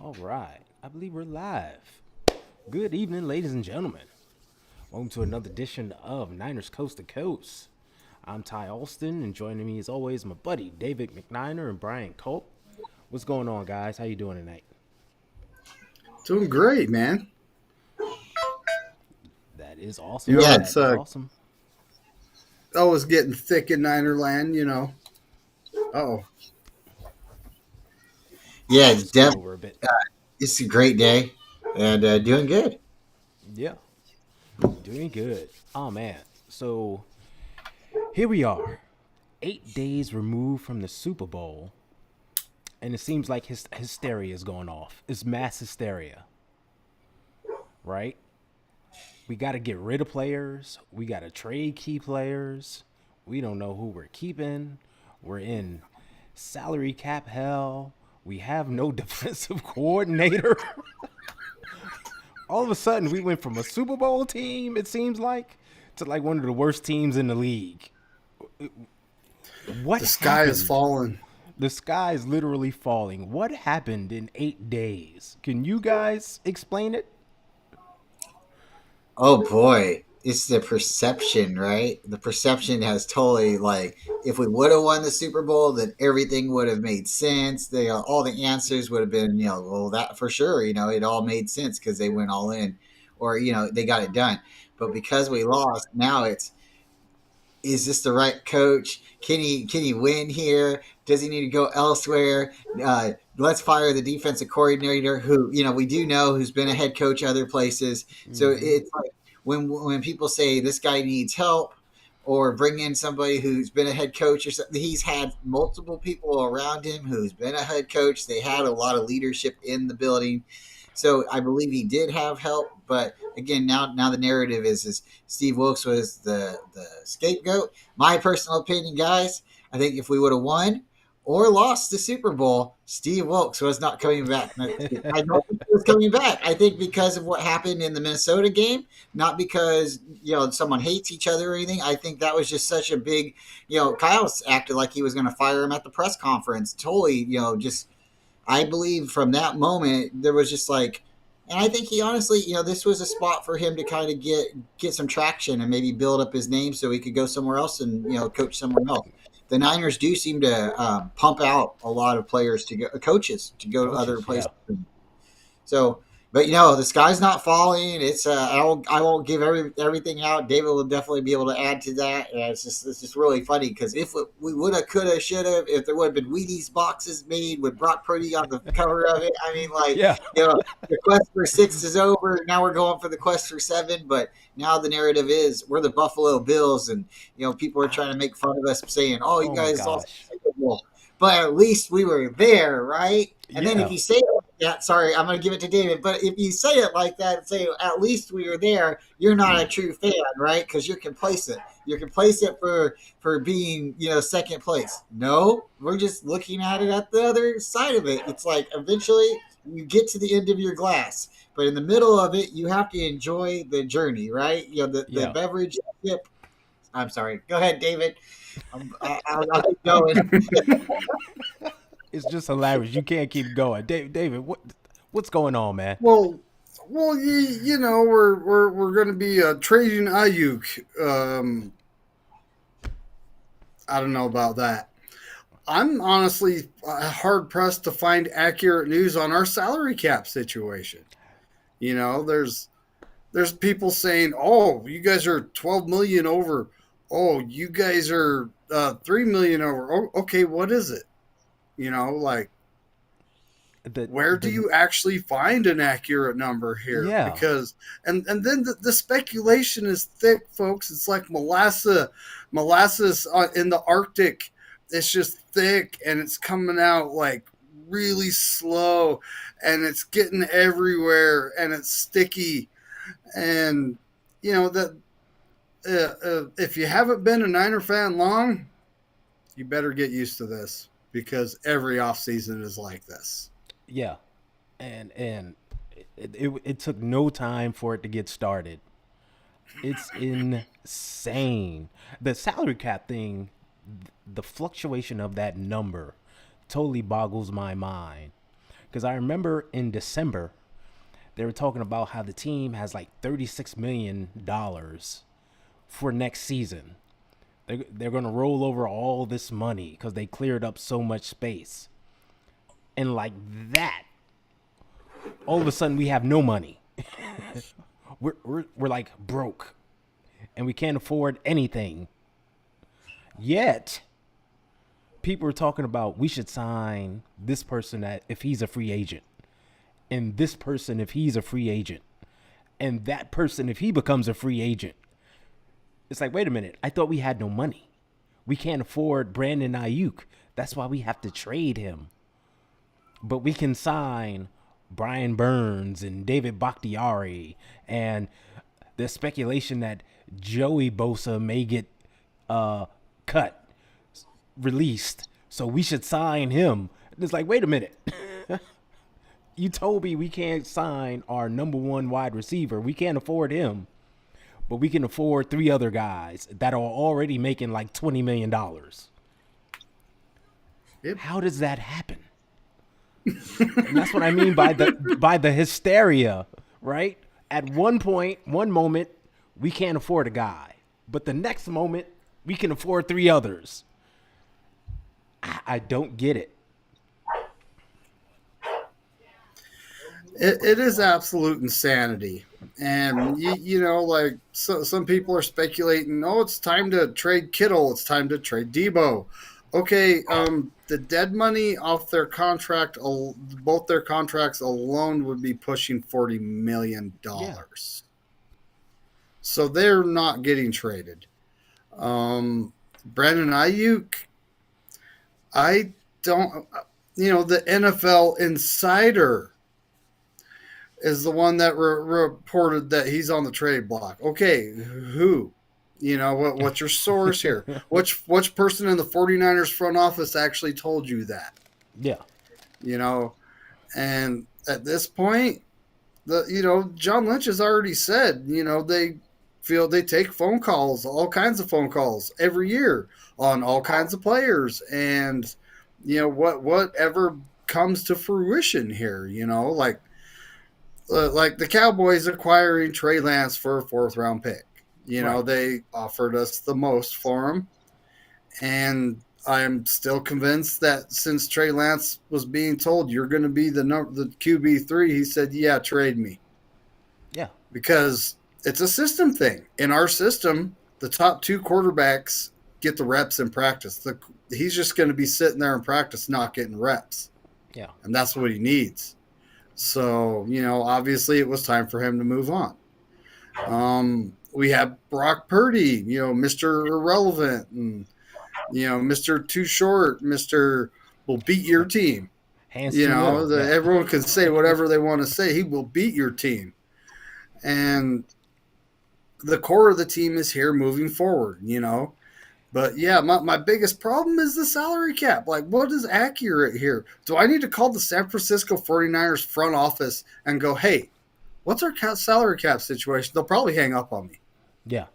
All right, I believe we're live. Good evening, ladies and gentlemen. Welcome to another edition of Niners Coast to Coast. I'm Ty Alston, and joining me as always, my buddy David McNiner and Brian Culp. What's going on, guys? How you doing tonight? Doing great, man. That is awesome. Yeah, That it's is awesome. always getting thick in Ninerland. Oh, Yeah, Just cut over a bit. it's a great day and doing good. Yeah, doing good. Oh man. So here we are, 8 days removed from the Super Bowl, and it seems like hysteria is going off. It's mass hysteria, right? We got to get rid of players. We got to trade key players. We don't know who we're keeping. We're in salary cap hell. We have no defensive coordinator. All of a sudden, we went from a Super Bowl team, it seems like, to like one of the worst teams in the league. What the sky happened? is falling. The sky is literally falling. What happened in 8 days? Can you guys explain it? Oh boy, it's the perception, right? The perception has totally like if we would have won the Super Bowl, then everything would have made sense. All the answers would have been, well, that for sure, it all made sense because they went all in, or they got it done. But because we lost, now it's is this the right coach? Can he win here? Does he need to go elsewhere? Let's fire the defensive coordinator, who we do know who's been a head coach other places. So Mm-hmm. it's like when people say this guy needs help, or bring in somebody who's been a head coach or something. He's had multiple people around him who's been a head coach. They had a lot of leadership in the building. So I believe he did have help, but again, now the narrative is Steve Wilkes was the scapegoat. My personal opinion, guys, I think if we would have won or lost the Super Bowl, Steve Wilkes was not coming back next year. I don't think he was coming back. I think because of what happened in the Minnesota game, not because someone hates each other or anything. I think that was just such a big, Kyle acted like he was going to fire him at the press conference. Totally, just I believe from that moment there was just like, and I think he honestly, this was a spot for him to kind of get some traction and maybe build up his name so he could go somewhere else and coach somewhere else. The Niners do seem to pump out a lot of players to go, coaches to go to other Coaches, yeah. places. So, but the sky's not falling. It's I won't give everything out. David will definitely be able to add to that. And it's just really funny because if we woulda, coulda, shoulda, if there would have been Wheaties boxes made with Brock Purdy on the cover of it, I mean, like Yeah. the quest for six is over. Now we're going for the quest for seven. But now the narrative is we're the Buffalo Bills, and people are trying to make fun of us, saying, "Oh, you Oh my guys lost gosh. the Super Bowl." But at least we were there, right? And then if Yeah. you say it like that, sorry, I'm going to give it to David. But if you say it like that and say, at least we were there, you're not a true fan, right? Because you're complacent. You're complacent for being, second place. No, we're just looking at it at the other side of it. It's like eventually you get to the end of your glass. But in the middle of it, you have to enjoy the journey, right? The Yeah. beverage sip. I'm sorry. Go ahead, David. I'll keep going. It's just hilarious. You can't keep going. David, what's going on, man? well, we're going to be trading Ayuk. I don't know about that. I'm honestly hard pressed to find accurate news on our salary cap situation. There's people saying, "Oh, you guys are 12 million over. Oh, you guys are 3 million over." Oh, okay, what is it? Like The where do the you actually find an accurate number here? Yeah. Because and then the speculation is thick, folks. It's like molasses in the Arctic. It's just thick and it's coming out like really slow, and it's getting everywhere, and it's sticky. And that if you haven't been a Niner fan long, you better get used to this because every offseason is like this. Yeah. And it took no time for it to get started. It's insane. The salary cap thing, the fluctuation of that number totally boggles my mind. Because I remember in December, they were talking about how the team has like $36 million for next season. They're going to roll over all this money because they cleared up so much space. And like that, all of a sudden we have no money. we're like broke and we can't afford anything. Yet people are talking about we should sign this person if he's a free agent, and this person if he's a free agent, and that person if he becomes a free agent. It's like, wait a minute, I thought we had no money. We can't afford Brandon Ayuk. That's why we have to trade him. But we can sign Brian Burns and David Bakhtiari, and there's speculation that Joey Bosa may get released. So we should sign him. It's like, wait a minute. You told me we can't sign our number one wide receiver. We can't afford him. But we can afford 3 other guys that are already making like $20 million. Yep. How does that happen? And that's what I mean by the hysteria, right? At one moment, we can't afford a guy. But the next moment, we can afford 3 others. I don't get it. It is absolute insanity. And, like some people are speculating, it's time to trade Kittle. It's time to trade Debo. Okay, the dead money off their contract, both their contracts alone would be pushing $40 million. Yeah. So they're not getting traded. Brandon Ayuk, I don't, the NFL Insider is the one that reported that he's on the trade block. Okay, who? What's your source here? Which person in the 49ers front office actually told you that? Yeah. And at this point, John Lynch has already said, they feel they take phone calls, all kinds of phone calls every year on all kinds of players. And, whatever comes to fruition here, like the Cowboys acquiring Trey Lance for a 4th-round pick. Right. They offered us the most for him. And I'm still convinced that since Trey Lance was being told you're going to be the QB3, he said, yeah, trade me. Yeah. Because it's a system thing. In our system, the top 2 quarterbacks get the reps in practice. He's just going to be sitting there in practice not getting reps. Yeah. And that's what he needs. So, obviously it was time for him to move on. We have Brock Purdy, Mr. Irrelevant, and, Mr. Too Short, Mr. will beat your team. Everyone can say whatever they want to say. He will beat your team. And the core of the team is here moving forward, But, yeah, my biggest problem is the salary cap. Like, what is accurate here? Do I need to call the San Francisco 49ers front office and go, hey, what's our salary cap situation? They'll probably hang up on me. Yeah.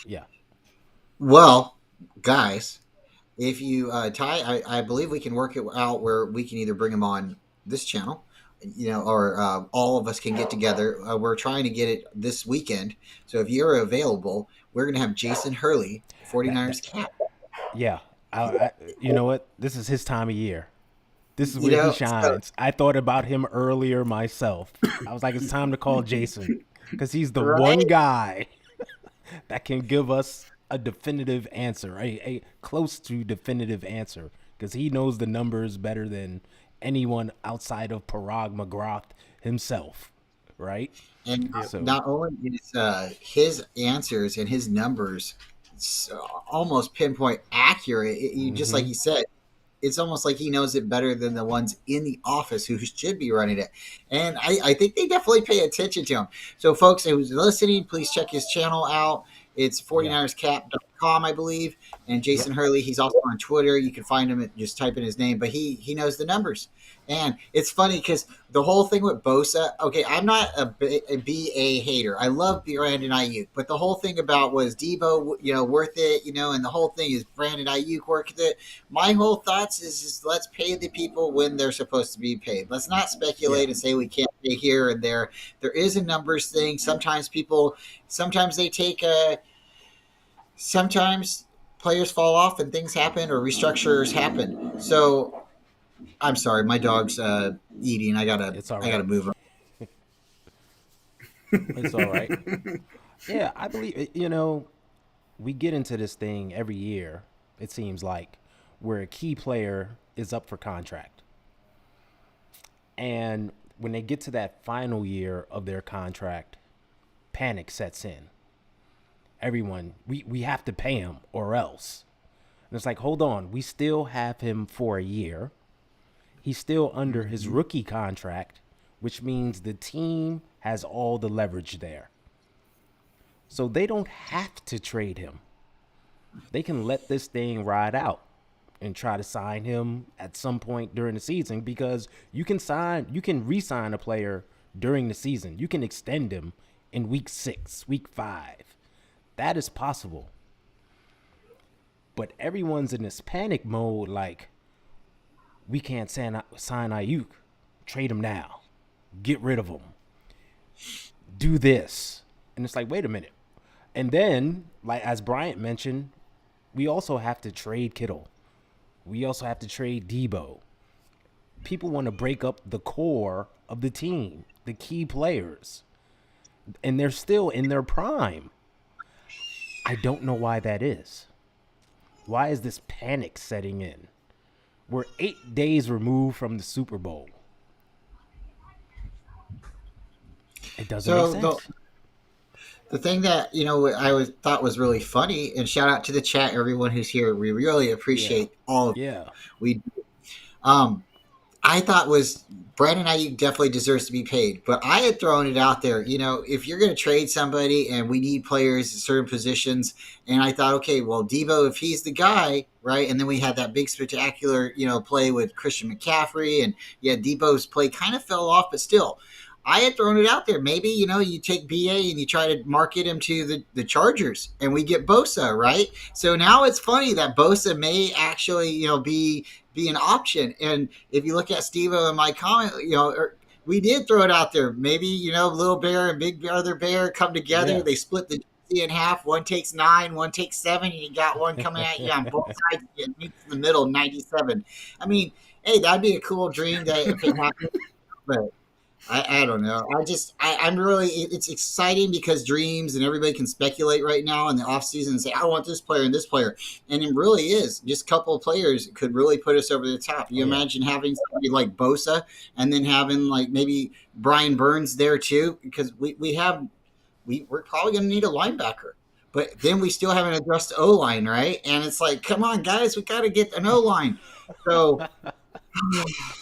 Yeah. Well, guys, if you I believe we can work it out where we can either bring him on this channel, or all of us can get together. We're trying to get it this weekend. So if you're available, we're going to have Jason Hurley, 49ers cap. Yeah. You know what? This is his time of year. This is where he shines. I thought about him earlier myself. I was like, it's time to call Jason because he's the one guy that can give us a definitive answer, a close to definitive answer, because he knows the numbers better than anyone outside of Parag McGrath himself, right? And not only is his answers and his numbers almost pinpoint accurate, just like you said, it's almost like he knows it better than the ones in the office who should be running it. And I think they definitely pay attention to him. So, folks who's listening, please check his channel out. It's 49erscap.com. com, I believe, and Jason Hurley. He's also on Twitter. You can find him at just type in his name, but he knows the numbers. And it's funny because the whole thing with Bosa. Okay, I'm not a BA hater. I love Brandon Ayuk, but the whole thing about was Debo, worth it, and the whole thing is Brandon Ayuk worth it. My whole thoughts is let's pay the people when they're supposed to be paid. Let's not speculate and say we can't pay here and there. There is a numbers thing. Sometimes they take a. Sometimes players fall off and things happen or restructures happen. So I'm sorry, my dog's eating. It's all I gotta right. move on. It's all right. Yeah, I believe we get into this thing every year. It seems like where a key player is up for contract, and when they get to that final year of their contract, panic sets in. Everyone, we have to pay him or else. And it's like, hold on, we still have him for a year. He's still under his rookie contract, which means the team has all the leverage there. So they don't have to trade him. They can let this thing ride out and try to sign him at some point during the season, because you can re-sign a player during the season. You can extend him in week 6, week 5. That is possible. But everyone's in this panic mode, like, we can't sign Ayuk. Trade him now. Get rid of him. Do this. And it's like, wait a minute. And then, like as Bryant mentioned, we also have to trade Kittle. We also have to trade Debo. People want to break up the core of the team, the key players. And they're still in their prime. I don't know why that is. Why is this panic setting in? We're 8 days removed from the Super Bowl. It doesn't make sense. The thing that thought was really funny, and shout out to the chat, everyone who's here. We really appreciate all of Yeah. we. I thought was Brandon Ayuk definitely deserves to be paid, but I had thrown it out there. If you're going to trade somebody and we need players in certain positions, and I thought, okay, well, Debo, if he's the guy, right? And then we had that big spectacular, play with Christian McCaffrey, and Debo's play kind of fell off, but still. I had thrown it out there. Maybe, you take BA and you try to market him to the Chargers and we get Bosa, right? So now it's funny that Bosa may actually, be an option. And if you look at Steve-O and my comment, we did throw it out there. Maybe, Little Bear and Big Brother Bear come together. Yeah. They split the in half. One takes 9, one takes 7. And you got one coming at you on both sides. You meet in the middle, 97. I mean, hey, that'd be a cool dream that if it happened. But I don't know. I'm really, it's exciting because dreams and everybody can speculate right now in the off season and say, I want this player and this player. And it really is just a couple of players could really put us over the top. You imagine having somebody like Bosa and then having like maybe Brian Burns there too, because we're probably going to need a linebacker. But then we still haven't addressed O-line, right? And it's like, come on, guys, we got to get an O-line. So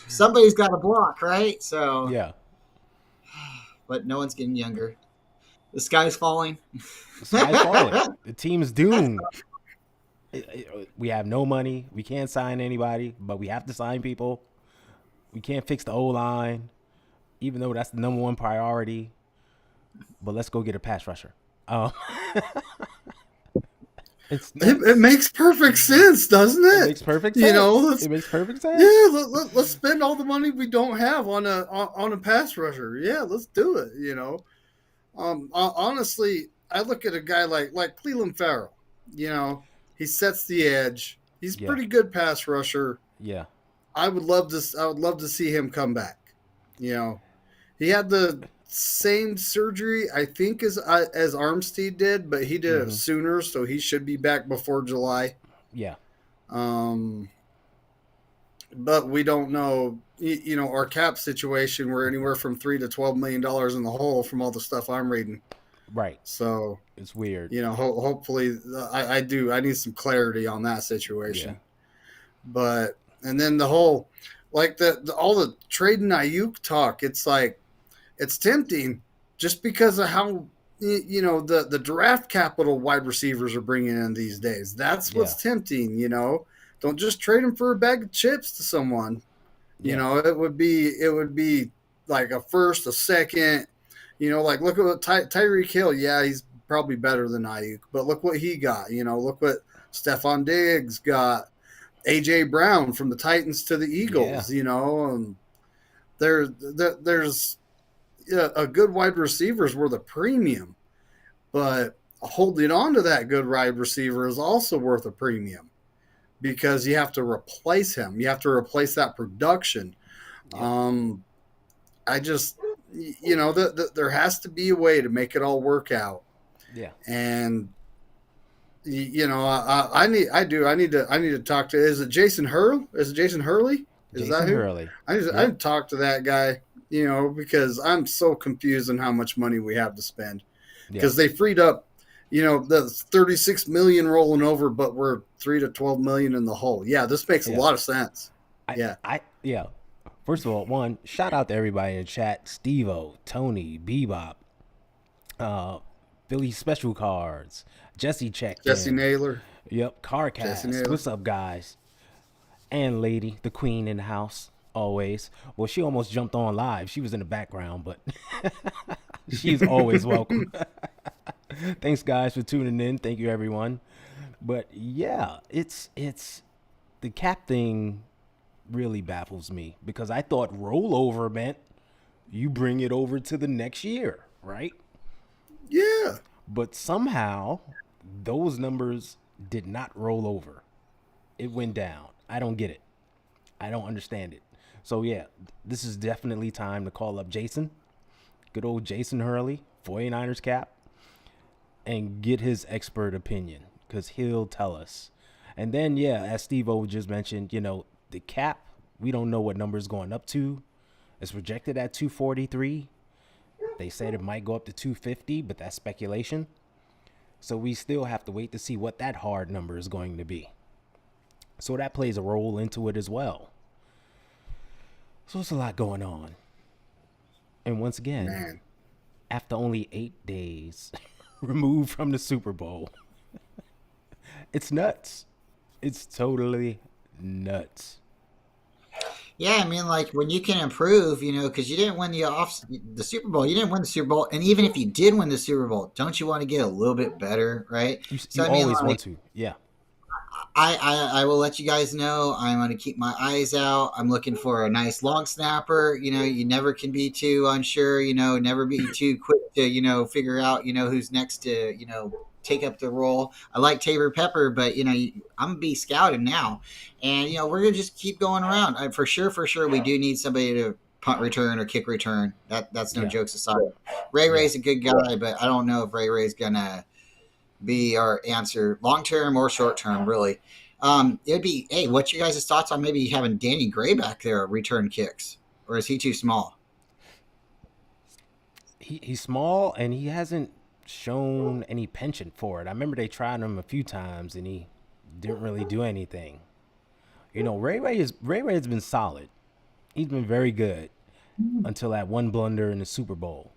somebody's got to block, right? So yeah. But no one's getting younger. The sky's falling. The sky's falling. The team's doomed. We have no money. We can't sign anybody, but we have to sign people. We can't fix the O-line, even though that's the number one priority. But let's go get a pass rusher. It makes perfect sense, doesn't it? It makes perfect sense. It makes perfect sense. Yeah, let's spend all the money we don't have on a pass rusher. Yeah, let's do it. Honestly, I look at a guy like Cleveland Farrell. He sets the edge. He's a pretty good pass rusher. Yeah, I would love to see him come back. He had the same surgery, I think, as Armstead did, but he did it sooner, so he should be back before July. Yeah. But we don't know. Our cap situation. We're anywhere from $3 to $12 million in the hole from all the stuff I'm reading. Right. So it's weird. Hopefully, I need some clarity on that situation. Yeah. But and then the whole all the trading Ayuk talk. It's like. It's tempting just because of how the draft capital wide receivers are bringing in these days. That's Yeah. what's tempting. Don't just trade them for a bag of chips to someone. Yeah. It would be like a first, a second. Like look at what Tyreek Hill. Yeah, he's probably better than Ayuk, but look what he got. Look what Stephon Diggs got. AJ Brown from the Titans to the Eagles. And there's a good wide receiver is worth a premium, but holding on to that good wide receiver is also worth a premium because you have to replace him. You have to replace that production. I just, there has to be a way to make it all work out. Yeah. And I need to talk to. Is it Jason Hurley? Is it Jason Hurley? Is Jason that who? Hurley. I need to talk to that guy. Because I'm so confused on how much money we have to spend. Because they freed up, the 36 million rolling over, but we're 3 to 12 million in the hole. Yeah, this makes a lot of sense. Yeah. First of all, one, shout out to everybody in chat: Steve-O, Tony, Bebop, Philly Special Cards, Jesse checked Jesse in. Naylor. Yep, Carcast. What's up, guys? And Lady, the queen in the house, always. Well, she almost jumped on live. She was in the background, but she's always welcome. Thanks, guys, for tuning in. Thank you, everyone. But yeah, it's the cap thing really baffles me because I thought rollover meant you bring it over to the next year, right? Yeah. But somehow those numbers did not roll over. It went down. I don't get it. I don't understand it. So yeah, this is definitely time to call up Jason, good old Jason Hurley, 49ers cap, and get his expert opinion because he'll tell us. And then, yeah, as Steve-O just mentioned, the cap, we don't know what number is going up to. It's projected at 243. They said it might go up to 250, but that's speculation. So we still have to wait to see what that hard number is going to be. So that plays a role into it as well. So it's a lot going on. And once again, after only 8 days removed from the Super Bowl, it's nuts. It's totally nuts. Yeah, I mean, like when you can improve, because you didn't win the Super Bowl. You didn't win the Super Bowl, and even if you did win the Super Bowl, don't you want to get a little bit better, right? You always want to, yeah. I will let you guys know. I'm going to keep my eyes out. I'm looking for a nice long snapper. You never can be too unsure. Never be too quick to figure out who's next to take up the role. I like Tabor Pepper, but I'm gonna be scouting now, and we're gonna just keep going around. For sure, we do need somebody to punt return or kick return. That's no jokes aside. Ray's a good guy, but I don't know if Ray's gonna be our answer long term or short term, really. It'd be, hey, what's your guys' thoughts on maybe having Danny Gray back there return kicks, or is he too small? He's small and he hasn't shown any penchant for it. I remember they tried him a few times and he didn't really do anything. Ray has been solid. He's been very good until that one blunder in the Super Bowl.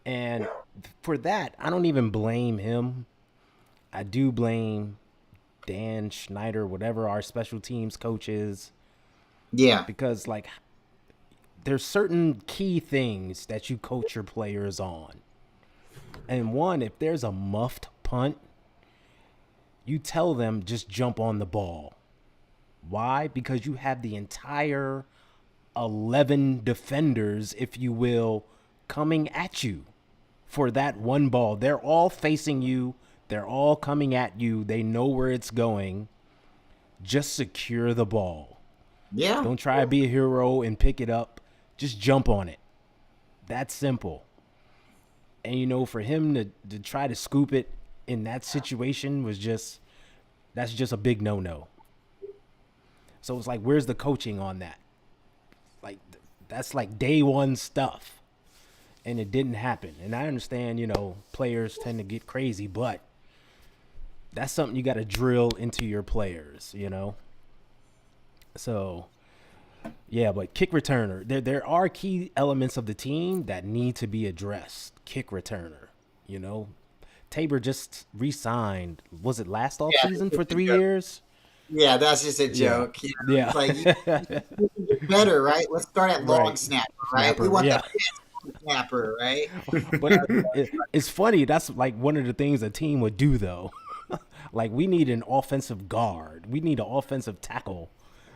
And for that, I don't even blame him. I do blame Dan Schneider, whatever our special teams coach is. Yeah. Because there's certain key things that you coach your players on. And one, if there's a muffed punt, you tell them just jump on the ball. Why? Because you have the entire 11 defenders, if you will, coming at you for that one ball. They're all facing you. They're all coming at you. They know where it's going. Just secure the ball. Yeah. Don't try to be a hero and pick it up. Just jump on it. That's simple. And, for him to try to scoop it in that situation that's just a big no-no. So it's where's the coaching on that? That's day one stuff. And it didn't happen. And I understand, players tend to get crazy, but that's something you got to drill into your players, So, yeah, but kick returner. There are key elements of the team that need to be addressed. Kick returner. You know, Tabor just re-signed. Was it last Yeah, offseason for 3 years? yeah, that's just a Yeah. joke. Yeah. It's like you can get better, right? Let's start at long Right. snapper, right? We Snapper. want the Yeah. best snapper, right? But it's funny. That's like one of the things a team would do, though. Like, we need an offensive guard. We need an offensive tackle.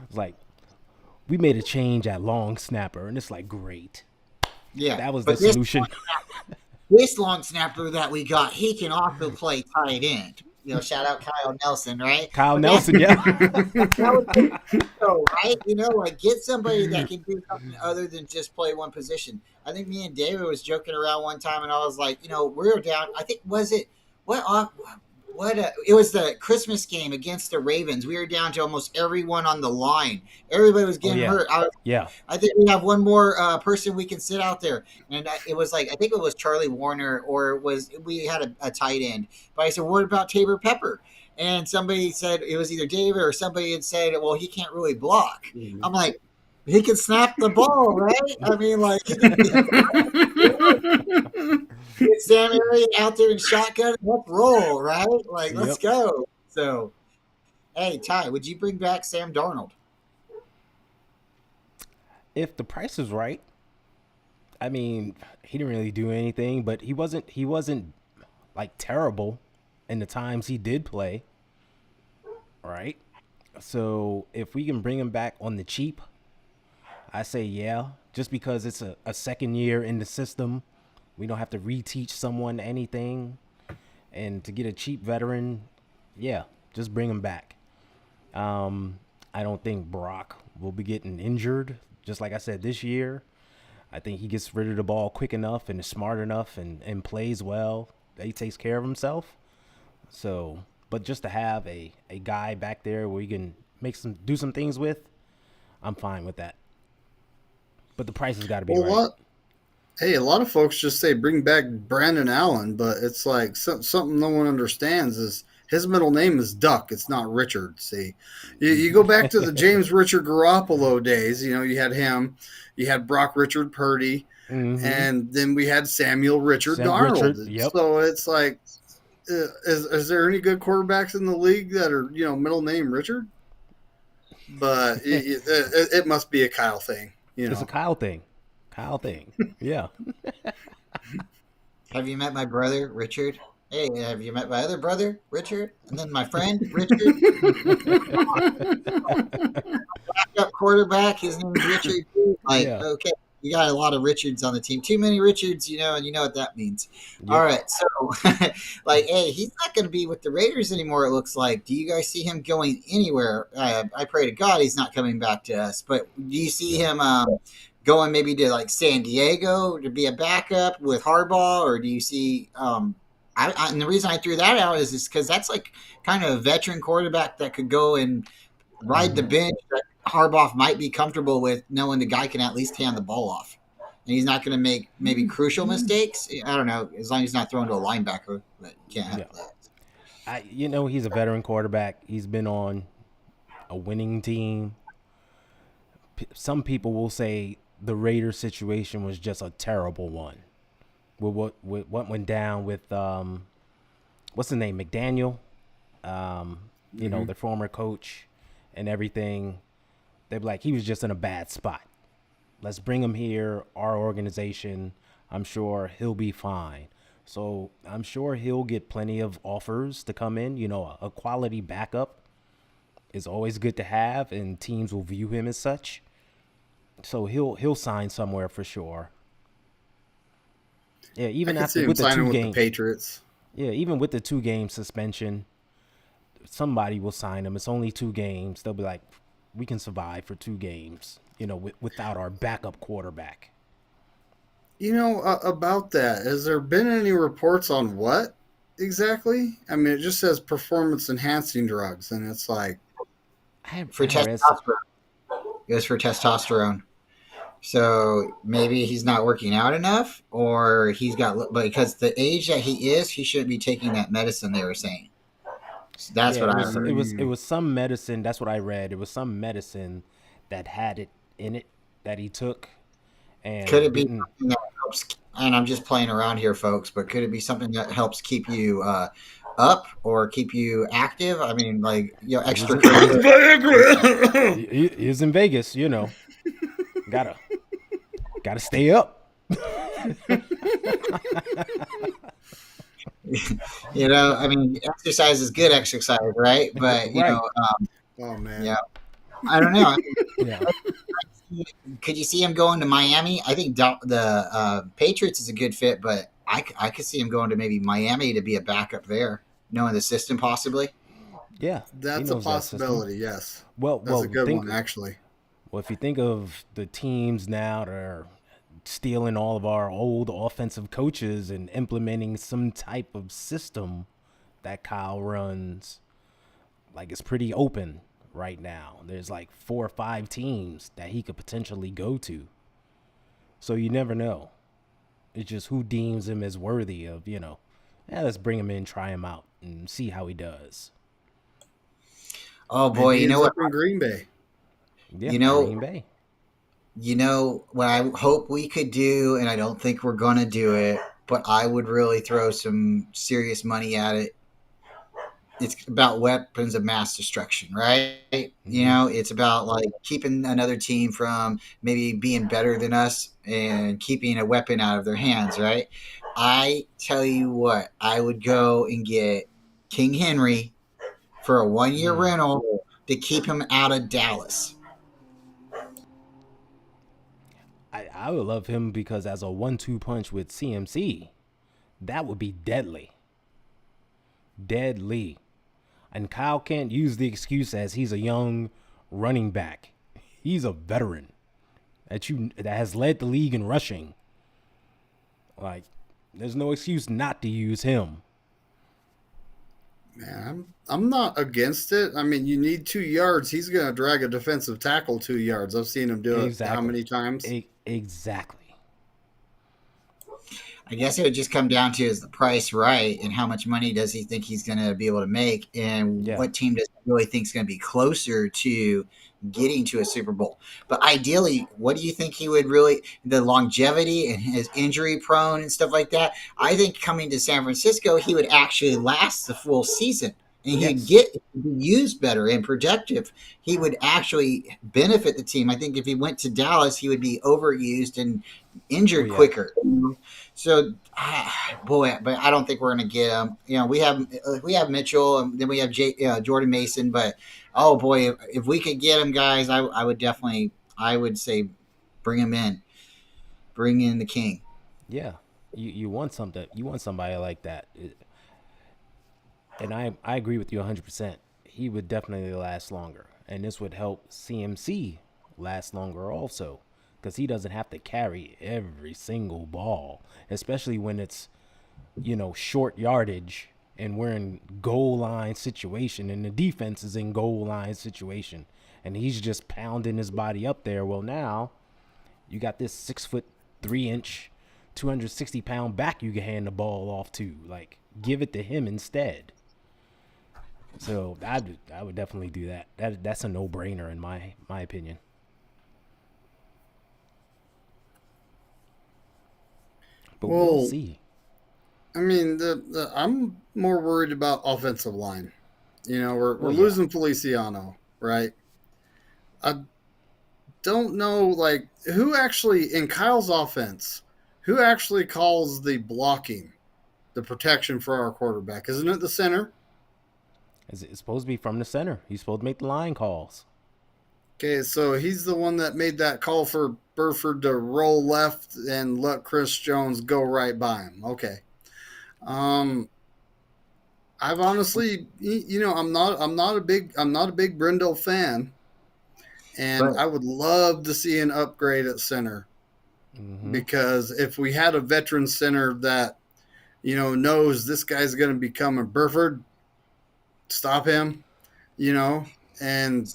It's like, we made a change at long snapper, and it's like, great. Yeah, That was the but this solution. long snapper that we got, he can also play tight end. You know, shout out Kyle Nelson, right? Kyle But Nelson, yeah. that was so, right? You know, like get somebody that can do something other than just play one position. I think me and David was joking around one time, and I was like, you know, we were down. I think was it it was the Christmas game against the Ravens. We were down to almost everyone on the line. Everybody was getting yeah. hurt. Yeah. I think we have one more person we can sit out there. And it was like, I think it was Charlie Warner, or we had a tight end. But I said, what about Tabor Pepper? And somebody said, it was either David or somebody had said, well, he can't really block. I'm like, he can snap the ball, right? I mean, like, he can get Sam Elliott out there in shotgun. Let's roll, right? Like, let's go. So, hey, Ty, would you bring back Sam Darnold? If the price is right, I mean, he didn't really do anything, but he wasn't like terrible in the times he did play. Right? So if we can bring him back on the cheap, I say yeah. Just because it's a second year in the system, we don't have to reteach someone anything. And to get a cheap veteran, yeah, just bring him back. I don't think Brock will be getting injured. Just like I said, this year, I think he gets rid of the ball quick enough and is smart enough and plays well. He takes care of himself. So, but just to have a guy back there where you can do some things with, I'm fine with that. But the price has got to be right. Hey, a lot of folks just say bring back Brandon Allen, but it's like something no one understands is his middle name is Duck. It's not Richard. See, you go back to the James Richard Garoppolo days. You know, you had him, you had Brock Richard Purdy, and then we had Samuel Richard Darnold. Yep. So it's like, is there any good quarterbacks in the league that are, you know, middle name Richard? But it must be a Kyle thing. You know, it's a Kyle thing. Yeah. Have you met my brother, Richard? Hey, have you met my other brother, Richard? And then my friend, Richard. Backup quarterback, his name is Richard. Like, okay, you got a lot of Richards on the team. Too many Richards, you know, and you know what that means. Yep. All right, so, like, hey, he's not going to be with the Raiders anymore, it looks like. Do you guys see him going anywhere? I pray to God he's not coming back to us. But do you see him going maybe to, like, San Diego to be a backup with Harbaugh? Or do you see and the reason I threw that out is because that's, like, kind of a veteran quarterback that could go and ride the bench that Harbaugh might be comfortable with, knowing the guy can at least hand the ball off. And he's not going to make maybe crucial mistakes. I don't know, as long as he's not throwing to a linebacker, but you can't have that. He's a veteran quarterback. He's been on a winning team. Some people will say the Raiders situation was just a terrible one. With what went down with what's the name, McDaniel, you know, the former coach and everything. They're like, he was just in a bad spot. Let's bring him here, our organization. I'm sure he'll be fine. So I'm sure he'll get plenty of offers to come in. You know, a quality backup is always good to have, and teams will view him as such. So he'll sign somewhere for sure. Yeah, even after with the 2 game Patriots. Yeah, even with the 2-game suspension, somebody will sign him. It's only 2 games. They'll be like, we can survive for 2 games, you know, without our backup quarterback. You know, about that, has there been any reports on what exactly? I mean, it just says performance-enhancing drugs, and it's like... For testosterone. It was for testosterone. So maybe he's not working out enough, or he's got... Because the age that he is, he shouldn't be taking that medicine, they were saying. So that's what I heard. It was some medicine. That's what I read. It was some medicine that had it in it that he took. And could it be something that helps? And I'm just playing around here, folks. But could it be something that helps keep you up or keep you active? I mean, like He was extracurricular. Viagra. he was in Vegas, gotta stay up. I mean, exercise is good exercise, right? But Right. Oh man. yeah, I don't know. Yeah. Could you see him going to Miami? I think the Patriots is a good fit, but I could see him going to maybe Miami to be a backup there, knowing the system possibly. Yeah. He That's a knows that system. possibility. Yes, Well, that's a good think one actually. well if you think of the teams now that are stealing all of our old offensive coaches and implementing some type of system that Kyle runs, like it's pretty open right now. There's like 4 or 5 teams that he could potentially go to. So you never know. It's just who deems him as worthy of, let's bring him in, try him out, and see how he does. Oh boy, Maybe you know ends what? up in Green Bay. Yeah, You know, Green Bay. what I hope we could do, and I don't think we're gonna do it, but I would really throw some serious money at it. It's about weapons of mass destruction, right? It's about like keeping another team from maybe being better than us and keeping a weapon out of their hands, right? I tell you what, I would go and get King Henry for a 1 year Mm. rental to keep him out of Dallas. I would love him because as a 1-2 punch with CMC, that would be deadly. Deadly. And Kyle can't use the excuse as he's a young running back. He's a veteran that has led the league in rushing. Like, there's no excuse not to use him. Man, I'm not against it. I mean, you need 2 yards. He's going to drag a defensive tackle 2 yards. I've seen him do it how many times? Exactly. I guess it would just come down to is the price right and how much money does he think he's going to be able to make and what team does he really think is going to be closer to getting to a Super Bowl. But ideally, what do you think he would really, the longevity and his injury prone and stuff like that? I think coming to San Francisco, he would actually last the full season. And he'd get used better and productive. He would actually benefit the team. I think if he went to Dallas, he would be overused and injured quicker. So, boy, but I don't think we're going to get him. We have Mitchell, and then we have Jordan Mason. But oh boy, if we could get him, guys, I would definitely. I would say, bring him in. Bring in the king. Yeah, you want something. You want somebody like that. And I agree with you 100%. He would definitely last longer. And this would help CMC last longer also. Because he doesn't have to carry every single ball. Especially when it's, short yardage and we're in goal line situation. And the defense is in goal line situation. And he's just pounding his body up there. Well, now you got this 6'3", 260-pound back you can hand the ball off to. Like, give it to him instead. So I would definitely do that. That's a no-brainer in my opinion. But we'll see. I mean, I'm more worried about offensive line. We're losing Feliciano, right? I don't know, like, who actually in Kyle's offense, who actually calls the blocking, the protection for our quarterback? Isn't it the center? It's supposed to be from the center. He's supposed to make the line calls. Okay, so he's the one that made that call for Burford to roll left and let Chris Jones go right by him. Okay. I've honestly, I'm not a big Brindle fan, and I would love to see an upgrade at center, because if we had a veteran center that, knows this guy's going to be coming, Burford, stop him, and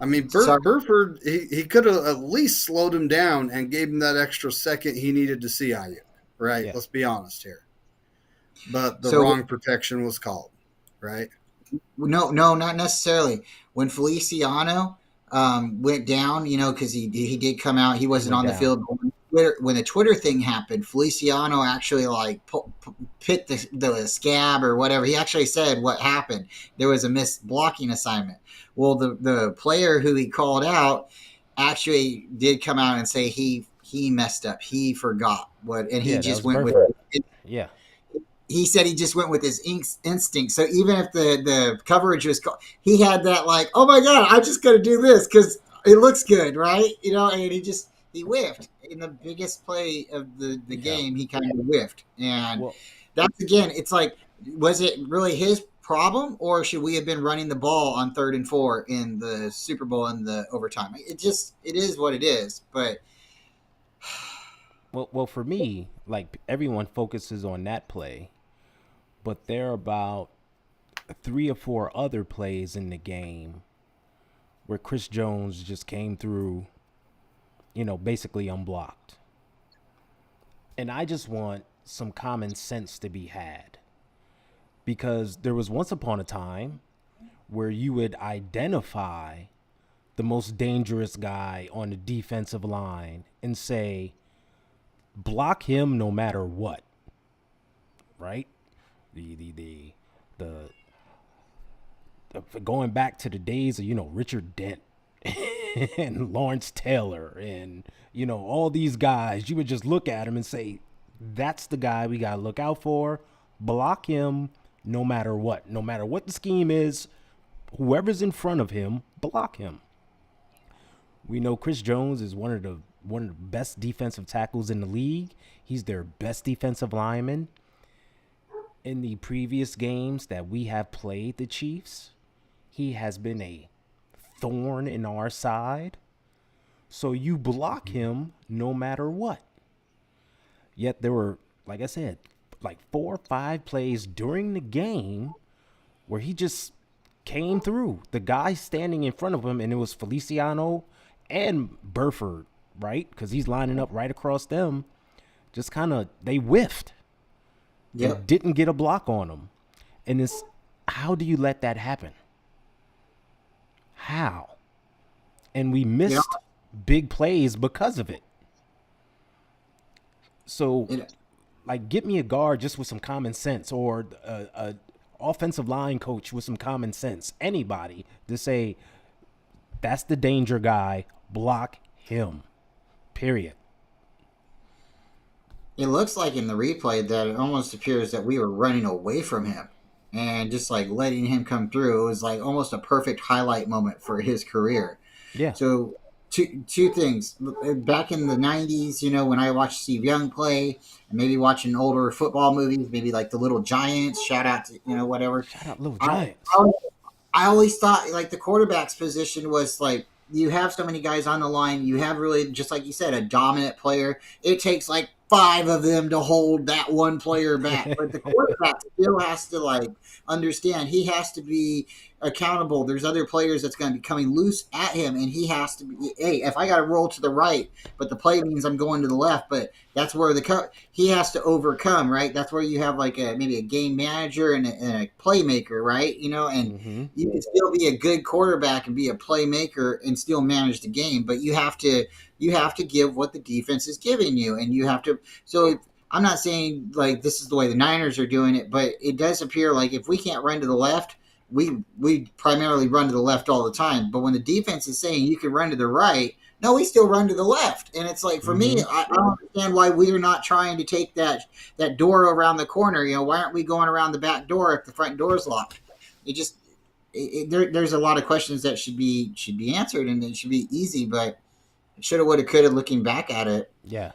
I mean, Burford, he could have at least slowed him down and gave him that extra second he needed to see Ayuk, right? Yeah. Let's be honest here. But the wrong protection was called, right? No, not necessarily. When Feliciano went down, because he did come out, he wasn't on the field Twitter thing happened, Feliciano actually like pit the scab or whatever. He actually said what happened. There was a missed blocking assignment. Well, the player who he called out actually did come out and say he messed up. He forgot what, and he Yeah, that just was went with. Burford. Yeah. He said he just went with his instinct. So even if the coverage was, he had that like, oh my god, I'm just gonna do this because it looks good, right? You know, and he whiffed in the biggest play of the game. He kind of whiffed, and Well, that's again, it's like, was it really his problem, or should we have been running the ball on 3rd and 4 in the Super Bowl in the overtime? It is what it is, but. well, for me, like everyone focuses on that play, but there are about 3 or 4 other plays in the game where Chris Jones just came through, basically unblocked. And I just want some common sense to be had, because there was once upon a time where you would identify the most dangerous guy on the defensive line and say, block him no matter what, right? The going back to the days of Richard Dent and Lawrence Taylor and all these guys, you would just look at him and say, that's the guy we got to look out for. Block him no matter what the scheme is. Whoever's in front of him, block him. We know Chris Jones is one of the best defensive tackles in the league. He's their best defensive lineman. In the previous games that we have played the Chiefs, he has been a thorn in our side. So you block him no matter what. Yet there were, like I said, like 4 or 5 plays during the game where he just came through. The guy standing in front of him, and it was Feliciano and Burford, right? Because he's lining up right across them. Just kind of, they whiffed. Yep. And didn't get a block on him. And it's, how do you let that happen? How? And we missed big plays because of it. So, like, get me a guard just with some common sense, or a offensive line coach with some common sense. Anybody to say, that's the danger guy, block him. Period. It looks like in the replay that it almost appears that we were running away from him and just like letting him come through. It was like almost a perfect highlight moment for his career. Yeah. So two things. Back in the 90s, when I watched Steve Young play, and maybe watching older football movies, maybe like the Little Giants, shout out to, whatever. Shout out Little Giants. I always thought like the quarterback's position was like, you have so many guys on the line. You have really, just like you said, a dominant player. It takes like 5 of them to hold that one player back. But the quarterback still has to like understand. He has to be accountable. There's other players that's going to be coming loose at him, and he has to be, hey, if I got to roll to the right, but the play means I'm going to the left, but that's where he has to overcome, right? That's where you have like maybe a game manager and a playmaker, right? And you can still be a good quarterback and be a playmaker and still manage the game, but you have to give what the defense is giving you, and you have to. So I'm not saying like this is the way the Niners are doing it, but it does appear like if we can't run to the left, we primarily run to the left all the time. But when the defense is saying you can run to the right, no, we still run to the left. And it's like, for me, I don't understand why we are not trying to take that door around the corner. Why aren't we going around the back door if the front door is locked? There's a lot of questions that should be answered, and it should be easy, but shoulda, woulda, coulda. Looking back at it, Yeah.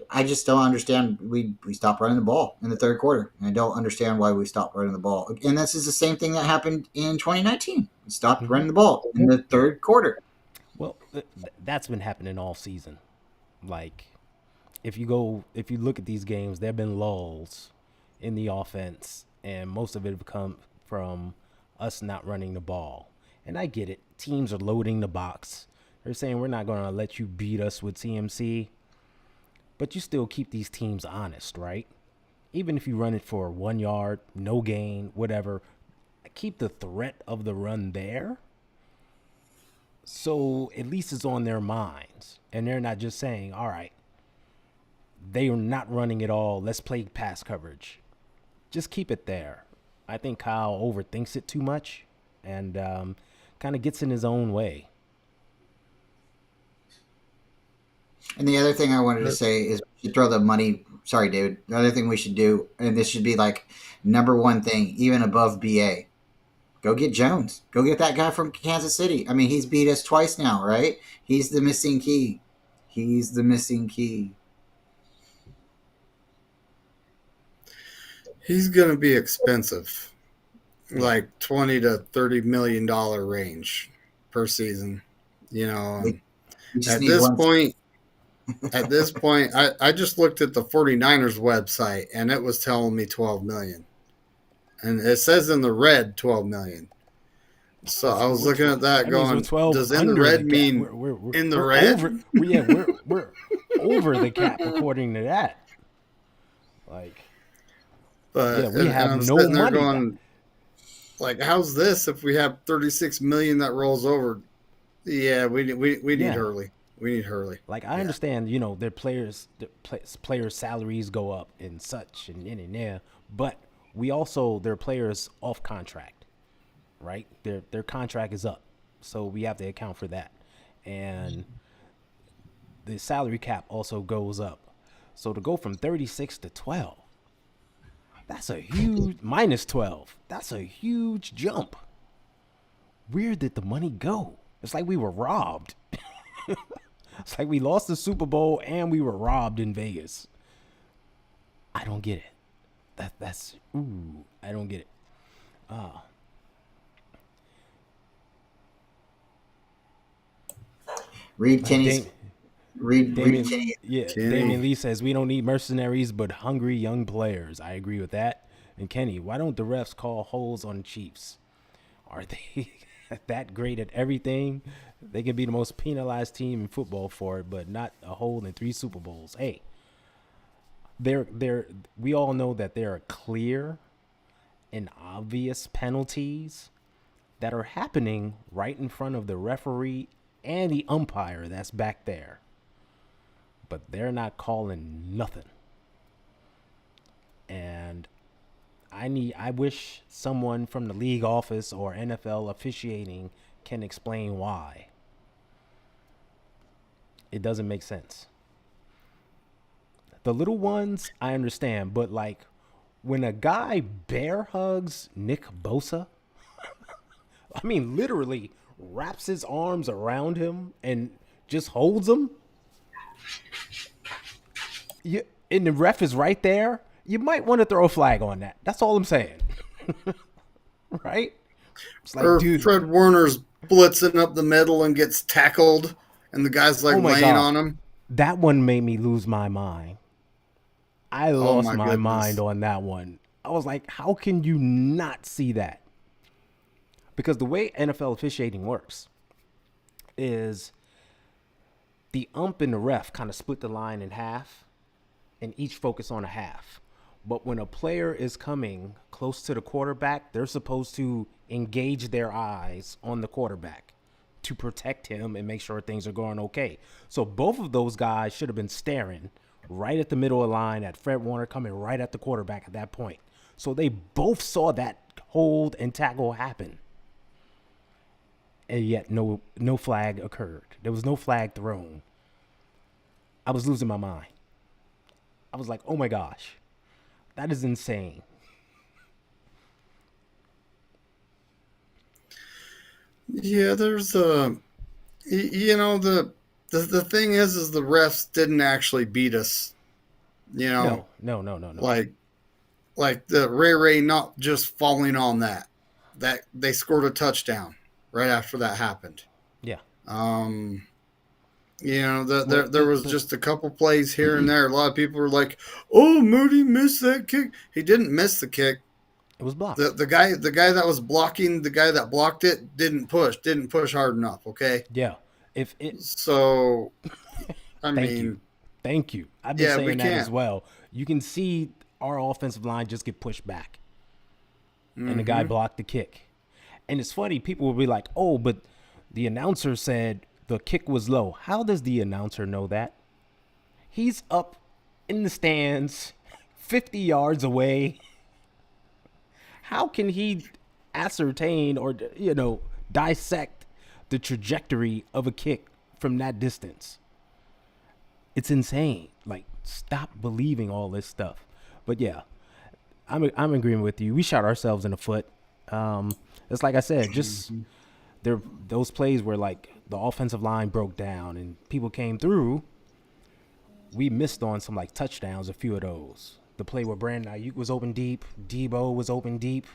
I just don't understand. We stopped running the ball in the third quarter, and I don't understand why we stopped running the ball. And this is the same thing that happened in 2019. We stopped running the ball in the third quarter. Well, that's been happening all season. Like, if you look at these games, there have been lulls in the offense, and most of it have come from us not running the ball. And I get it. Teams are loading the box. They're saying we're not going to let you beat us with CMC. But you still keep these teams honest, right? Even if you run it for 1 yard, no gain, whatever, keep the threat of the run there. So at least it's on their minds. And they're not just saying, all right, they are not running it all. Let's play pass coverage. Just keep it there. I think Kyle overthinks it too much and kind of gets in his own way. And the other thing I wanted to say is you throw the money. Sorry, David. The other thing we should do, and this should be like number one thing, even above BA. Go get Jones. Go get that guy from Kansas City. I mean, he's beat us twice now, right? He's the missing key. He's the missing key. He's going to be expensive, like $20 to $30 million range per season. You know, at this point, I just looked at the 49ers website and it was telling me 12 million. And it says in the red 12 million. So I was looking at that going, does in the red mean we're in the red? We're over the cap according to that. Like, But we have I'm no sitting there money. going, like, how's this if we have 36 million that rolls over? Yeah, we need Hurley. We need Hurley. Like, I understand, you know, their players' salaries go up and such and there, but we also their players off contract, right? Their contract is up, so we have to account for that, and the salary cap also goes up. So to go from 36 to 12, that's a huge minus 12. That's a huge jump. Where did the money go? It's like we were robbed. It's like we lost the Super Bowl and we were robbed in Vegas. I don't get it. I don't get it. Read Kenny's. Read Kenny. Yeah, Damian Lee says we don't need mercenaries but hungry young players. I agree with that. And Kenny, why don't the refs call holes on Chiefs? Are they that great at everything? They can be the most penalized team in football for it, but not a hole in 3 Super Bowls. Hey, we all know that there are clear and obvious penalties that are happening right in front of the referee and the umpire that's back there. But they're not calling nothing. And I wish someone from the league office or NFL officiating can explain why. It doesn't make sense. The little ones, I understand, but like when a guy bear hugs Nick Bosa, I mean, literally wraps his arms around him and just holds him. And the ref is right there. You might want to throw a flag on that. That's all I'm saying. Right? It's like, or dude, Fred Warner's blitzing up the middle and gets tackled, and the guy's like laying on him. That one made me lose my mind. I lost my goodness. mind on that one. I was like, how can you not see that? Because the way NFL officiating works is the ump and the ref kind of split the line in half and each focus on a half. But when a player is coming close to the quarterback, they're supposed to engage their eyes on the quarterback to protect him and make sure things are going okay. So both of those guys should have been staring right at the middle of the line at Fred Warner coming right at the quarterback at that point. So they both saw that hold and tackle happen. And yet no flag occurred. There was no flag thrown. I was losing my mind. I was like, oh my gosh, that is insane. Yeah, there's the thing is the refs didn't actually beat us. You know, No. Like the Ray not just falling on that they scored a touchdown right after that happened. Yeah. There was just a couple plays here and there. A lot of people were like, "Oh, Moody missed that kick." He didn't miss the kick. It was blocked. The guy that was blocking, the guy that blocked it didn't push hard enough. Okay. Yeah. So, Thank you. I've been saying that can. as well. You can see our offensive line just get pushed back, and the guy blocked the kick. And it's funny, people will be like, "Oh, but The announcer said the kick was low. How does the announcer know that? He's up in the stands, 50 yards away. How can he ascertain or, dissect the trajectory of a kick from that distance? It's insane. Like, stop believing all this stuff. But yeah, I'm agreeing with you. We shot ourselves in the foot. It's like I said, just those plays where like the offensive line broke down and people came through. We missed on some like touchdowns, a few of those. The play where Brandon Ayuk was open deep, Debo was open deep.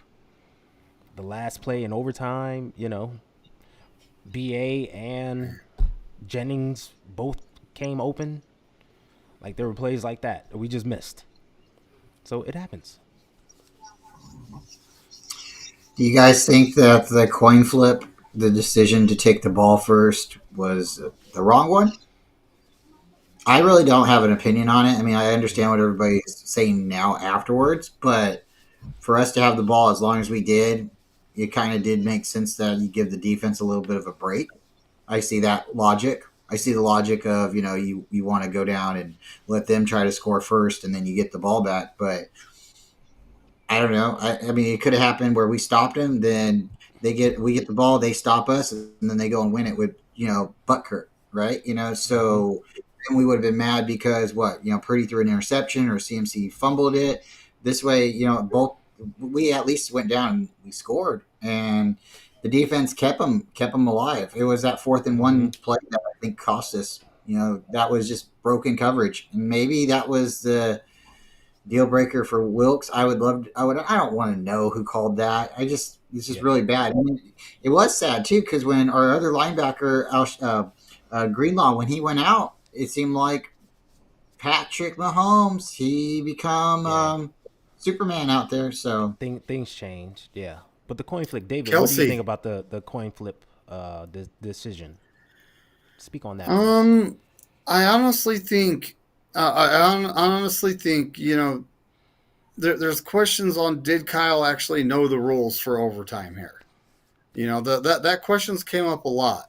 The last play in overtime, BA and Jennings both came open. Like there were plays like that we just missed. So it happens. Do you guys think that the coin flip, the decision to take the ball first, was the wrong one? I really don't have an opinion on it. I mean, I understand what everybody's saying now afterwards, but for us to have the ball as long as we did, it kind of did make sense that you give the defense a little bit of a break. I see that logic. I see the logic of, you want to go down and let them try to score first and then you get the ball back. But I don't know. I mean, it could have happened where we stopped them, then we get the ball, they stop us, and then they go and win it with, Butker, right? So then we would have been mad because Purdy threw an interception or CMC fumbled it. This way, we at least went down and we scored, and the defense kept them alive. It was that 4th and 1 play that I think cost us. That was just broken coverage, and maybe that was the deal breaker for Wilks. I don't want to know who called that. It's just really bad. I mean, it was sad too, because when our other linebacker, Greenlaw, when he went out, it seemed like Patrick Mahomes, he become Superman out there. So things changed, yeah. But the coin flip, David, Kelsey. what do you think about the coin flip decision? Speak on that. I honestly think, there's questions on did Kyle actually know the rules for overtime here? That questions came up a lot.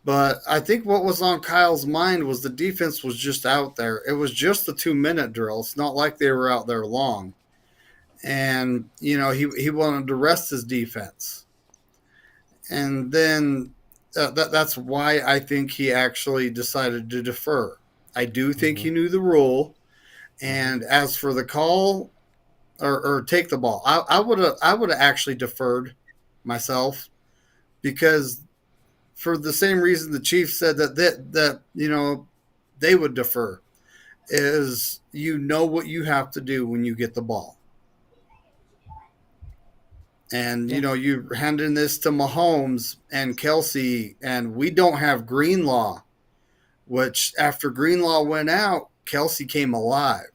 But I think what was on Kyle's mind was the defense was just out there. It was just a 2-minute drill. It's not like they were out there long. And, he wanted to rest his defense. And then that's why I think he actually decided to defer. I do think he knew the rule. And as for the call or take the ball, I would have actually deferred myself, because for the same reason the Chiefs said that they would defer, is what you have to do when you get the ball. And, you're handing this to Mahomes and Kelsey, and we don't have Greenlaw, which after Greenlaw went out, Kelsey came alive.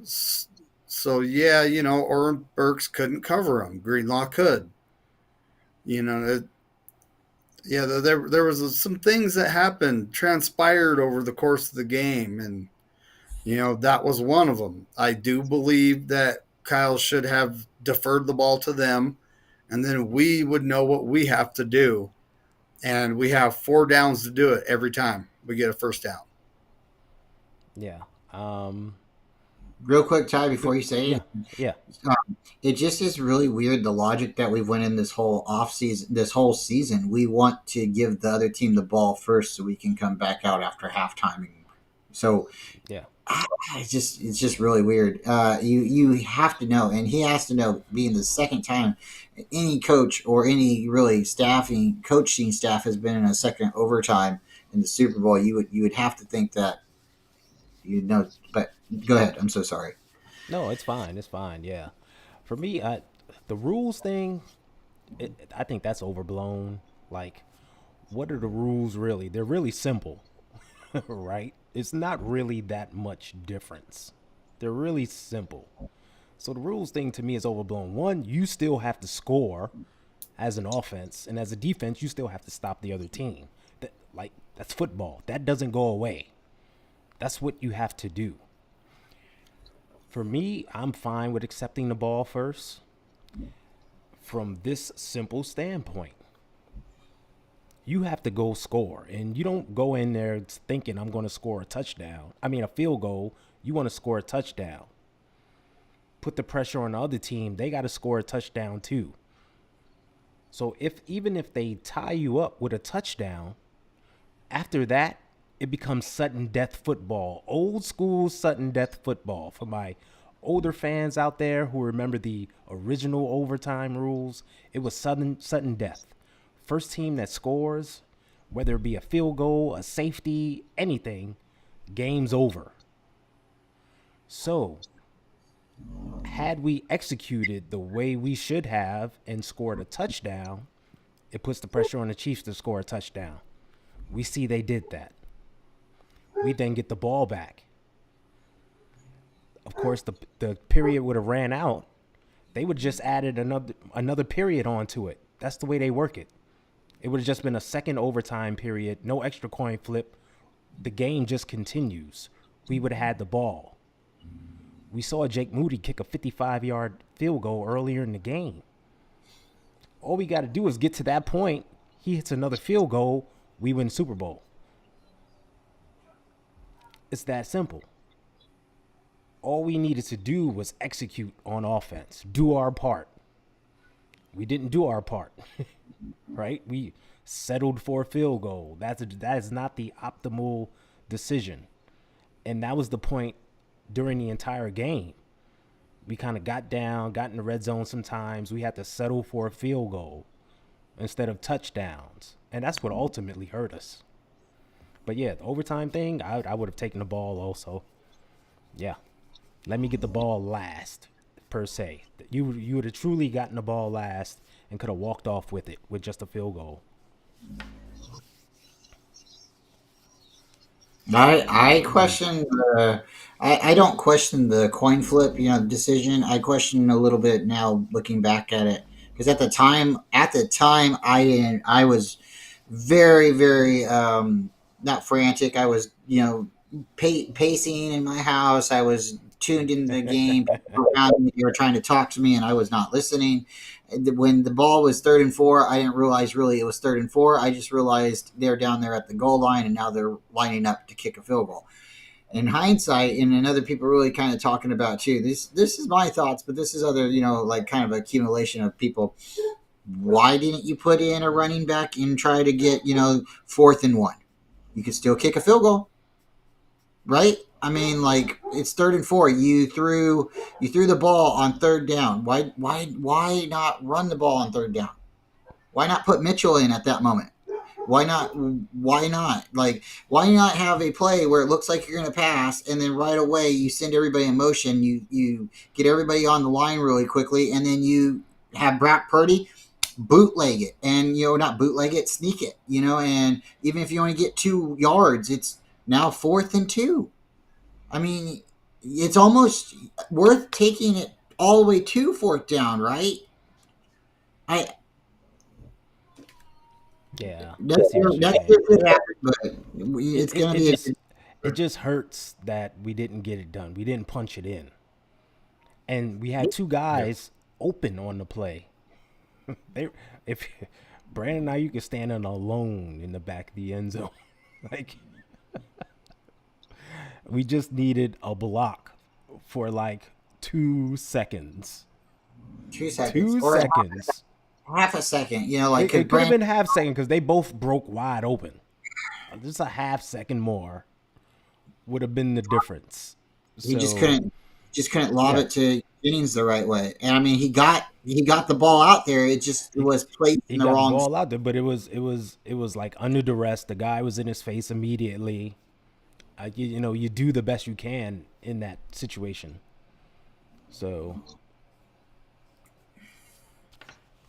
So, Oren Burks couldn't cover him. Greenlaw could. There was some things that transpired over the course of the game, and, that was one of them. I do believe that Kyle should have deferred the ball to them, and then we would know what we have to do. And we have 4 downs to do it every time we get a first down. Yeah. Real quick, Ty, before you say it. Yeah. It just is really weird, the logic that we've went in this whole season. We want to give the other team the ball first so we can come back out after halftime. So yeah. It's just really weird. You have to know, and he has to know, being the second time any coach or any really coaching staff has been in a second overtime in the Super Bowl. You would have to think that but go ahead. I'm so sorry. No, it's fine. It's fine. Yeah. For me, the rules thing, I think that's overblown. Like, what are the rules really? They're really simple, right? It's not really that much difference. They're really simple. So the rules thing to me is overblown. One, you still have to score as an offense, and as a defense, you still have to stop the other team. That's football. That doesn't go away. That's what you have to do. For me, I'm fine with accepting the ball first from this simple standpoint. You have to go score, and you don't go in there thinking I'm going to score a touchdown. I mean, a field goal. You want to score a touchdown. Put the pressure on the other team. They got to score a touchdown too. So even if they tie you up with a touchdown, after that, it becomes sudden death football, old school sudden death football. For my older fans out there who remember the original overtime rules, it was sudden death. First team that scores, whether it be a field goal, a safety, anything, game's over. So, had we executed the way we should have and scored a touchdown, it puts the pressure on the Chiefs to score a touchdown. We see they did that. We then get the ball back. Of course, the period would have ran out. They would just added another period onto it. That's the way they work it. It would have just been a second overtime period, no extra coin flip. The game just continues. We would have had the ball. We saw Jake Moody kick a 55-yard field goal earlier in the game. All we got to do is get to that point. He hits another field goal. We win Super Bowl. It's that simple. All we needed to do was execute on offense, do our part. We didn't do our part, right? We settled for a field goal. That is not the optimal decision. And that was the point during the entire game. We kind of got in the red zone sometimes. We had to settle for a field goal instead of touchdowns. And that's what ultimately hurt us. But yeah, the overtime thing, I would have taken the ball also. Yeah. Let me get the ball last, per se. You would have truly gotten the ball last and could have walked off with it with just a field goal. I question I don't question the coin flip, decision. I question a little bit now looking back at it, because at the time I was very, very not frantic. I was pacing in my house. I was tuned into the game. Around me, they were trying to talk to me, and I was not listening. When the ball was 3rd and 4, I didn't realize really it was 3rd and 4. I just realized they're down there at the goal line, and now they're lining up to kick a field goal. In hindsight, and other people really kind of talking about too, this is my thoughts, but this is other, like kind of accumulation of people. Why didn't you put in a running back and try to get, 4th and 1? You could still kick a field goal, right? I mean, like, it's 3rd and 4. You threw the ball on 3rd down. Why not run the ball on 3rd down? Why not put Mitchell in at that moment? Why not? Like, why not have a play where it looks like you're going to pass, and then right away you send everybody in motion, you get everybody on the line really quickly, and then you have Brock Purdy bootleg it, and not bootleg it, sneak it, and even if you only get 2 yards, it's now 4th and 2. I mean, it's almost worth taking it all the way to 4th down, right? Yeah, that's it happened, but it's going to be. It just hurts that we didn't get it done. We didn't punch it in, and we had 2 guys open on the play. If Brandon Ayuk is standing alone in the back of the end zone, like, we just needed a block for like 2 seconds. 2 seconds. 2 seconds. Half a second, like it could have been half second because they both broke wide open. Just a half second more would have been the difference. He just couldn't lob it to Jennings the right way. And I mean, he got the ball out there. It was placed in the wrong. He got the ball out there, but it was like under duress. The guy was in his face immediately. You do the best you can in that situation. So.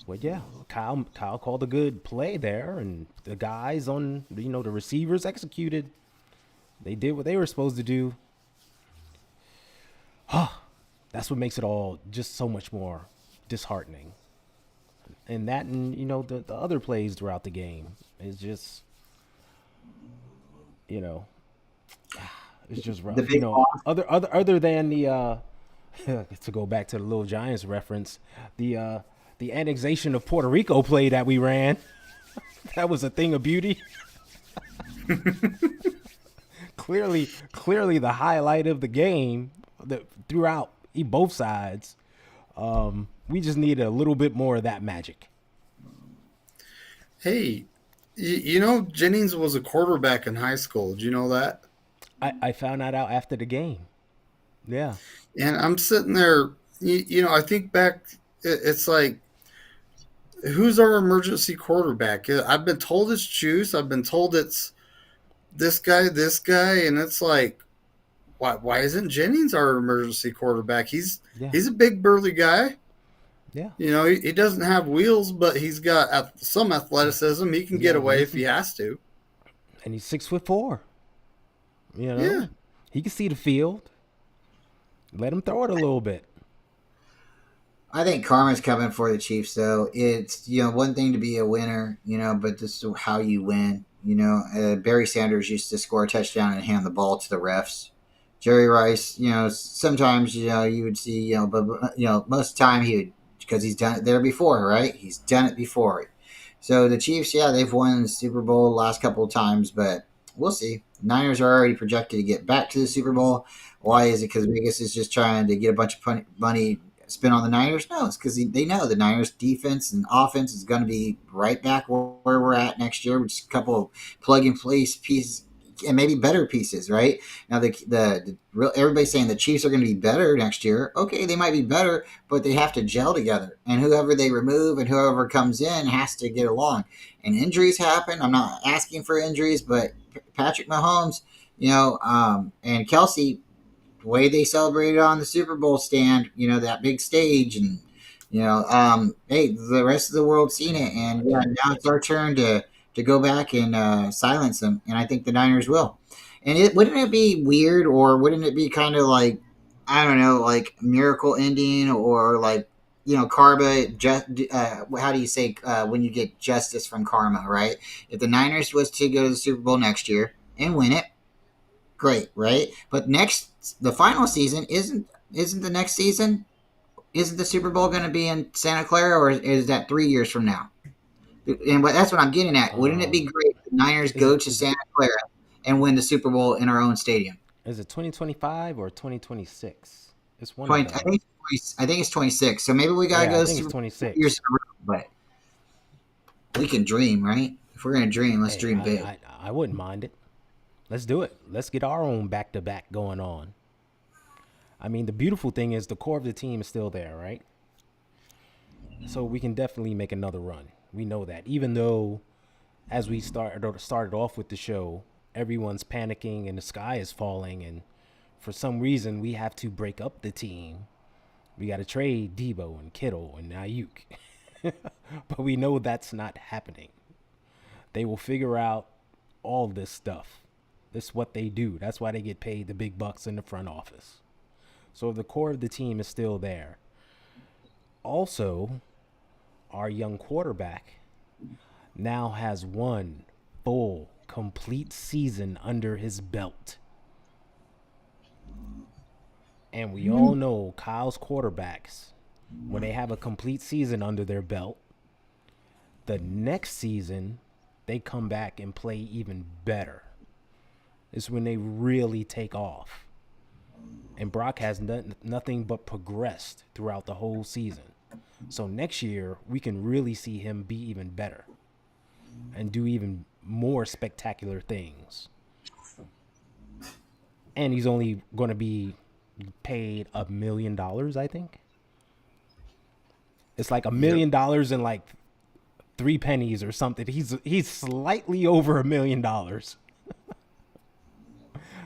Well, yeah, Kyle called a good play there, and the guys on, the receivers executed. They did what they were supposed to do. That's what makes it all just so much more disheartening. And that, and the other plays throughout the game is just, it's just rough. Other than the to go back to the Little Giants reference, the annexation of Puerto Rico play that we ran. That was a thing of beauty. Clearly the highlight of the game throughout both sides. We just need a little bit more of that magic. Hey, you know Jennings was a quarterback in high school. Did you know that? I found that out after the game. Yeah. And I'm sitting there, I think back, it's like, who's our emergency quarterback? I've been told it's Juice. I've been told it's this guy, and it's like, why isn't Jennings our emergency quarterback? Yeah. He's a big burly guy. Yeah. He doesn't have wheels, but he's got some athleticism. He can get Yeah, away if he has to. And he's 6'4". Yeah. He can see the field. Let him throw it a little bit. I think karma's coming for the Chiefs, though. It's one thing to be a winner, but this is how you win. Barry Sanders used to score a touchdown and hand the ball to the refs. Jerry Rice, sometimes you would see, but most of the time he would, because he's done it there before, right? He's done it before. So the Chiefs, they've won the Super Bowl the last couple of times, but we'll see. Niners are already projected to get back to the Super Bowl. Why is it? Because Vegas is just trying to get a bunch of money spent on the Niners? No, it's because they know the Niners defense and offense is going to be right back where we're at next year, with just a couple of plug and place pieces and maybe better pieces, right? Now the real everybody's saying the Chiefs are going to be better next year. Okay, they might be better, but they have to gel together, and whoever they remove and whoever comes in has to get along. And injuries happen. I'm not asking for injuries, but Patrick Mahomes, and Kelsey, the way they celebrated on the Super Bowl stand, that big stage, and hey, the rest of the world seen it, and now it's our turn to go back and silence them, and I think the Niners will. And wouldn't it be weird, or wouldn't it be kind of like, I don't know, like miracle ending, or like karma? How do you say when you get justice from karma, right? If the Niners was to go to the Super Bowl next year and win it, great, right? But the final season isn't the next season. Isn't the Super Bowl going to be in Santa Clara, or is that 3 years from now? And that's what I'm getting at. Wouldn't it be great if the Niners go to Santa Clara and win the Super Bowl in our own stadium? Is it 2025 or 2026? It's one of them. I think it's 26. So maybe we got to go I think it's 26. Years in a row, but we can dream, right? If we're going to dream, let's dream big. I wouldn't mind it. Let's do it. Let's get our own back-to-back going on. I mean, the beautiful thing is the core of the team is still there, right? So we can definitely make another run. We know that. Even though, as we started off with the show, everyone's panicking and the sky is falling, and for some reason we have to break up the team. We got to trade Debo and Kittle and Ayuk. But we know that's not happening. They will figure out all this stuff. This is what they do. That's why they get paid the big bucks in the front office. So the core of the team is still there. Also, our young quarterback now has one full, complete season under his belt. And we all know Kyle's quarterbacks, when they have a complete season under their belt, the next season, they come back and play even better. It's when they really take off. And Brock has nothing but progressed throughout the whole season. So next year, we can really see him be even better and do even more spectacular things. And he's only going to be paid $1 million, I think. It's like $1 million and like 3 pennies or something. He's slightly over $1 million.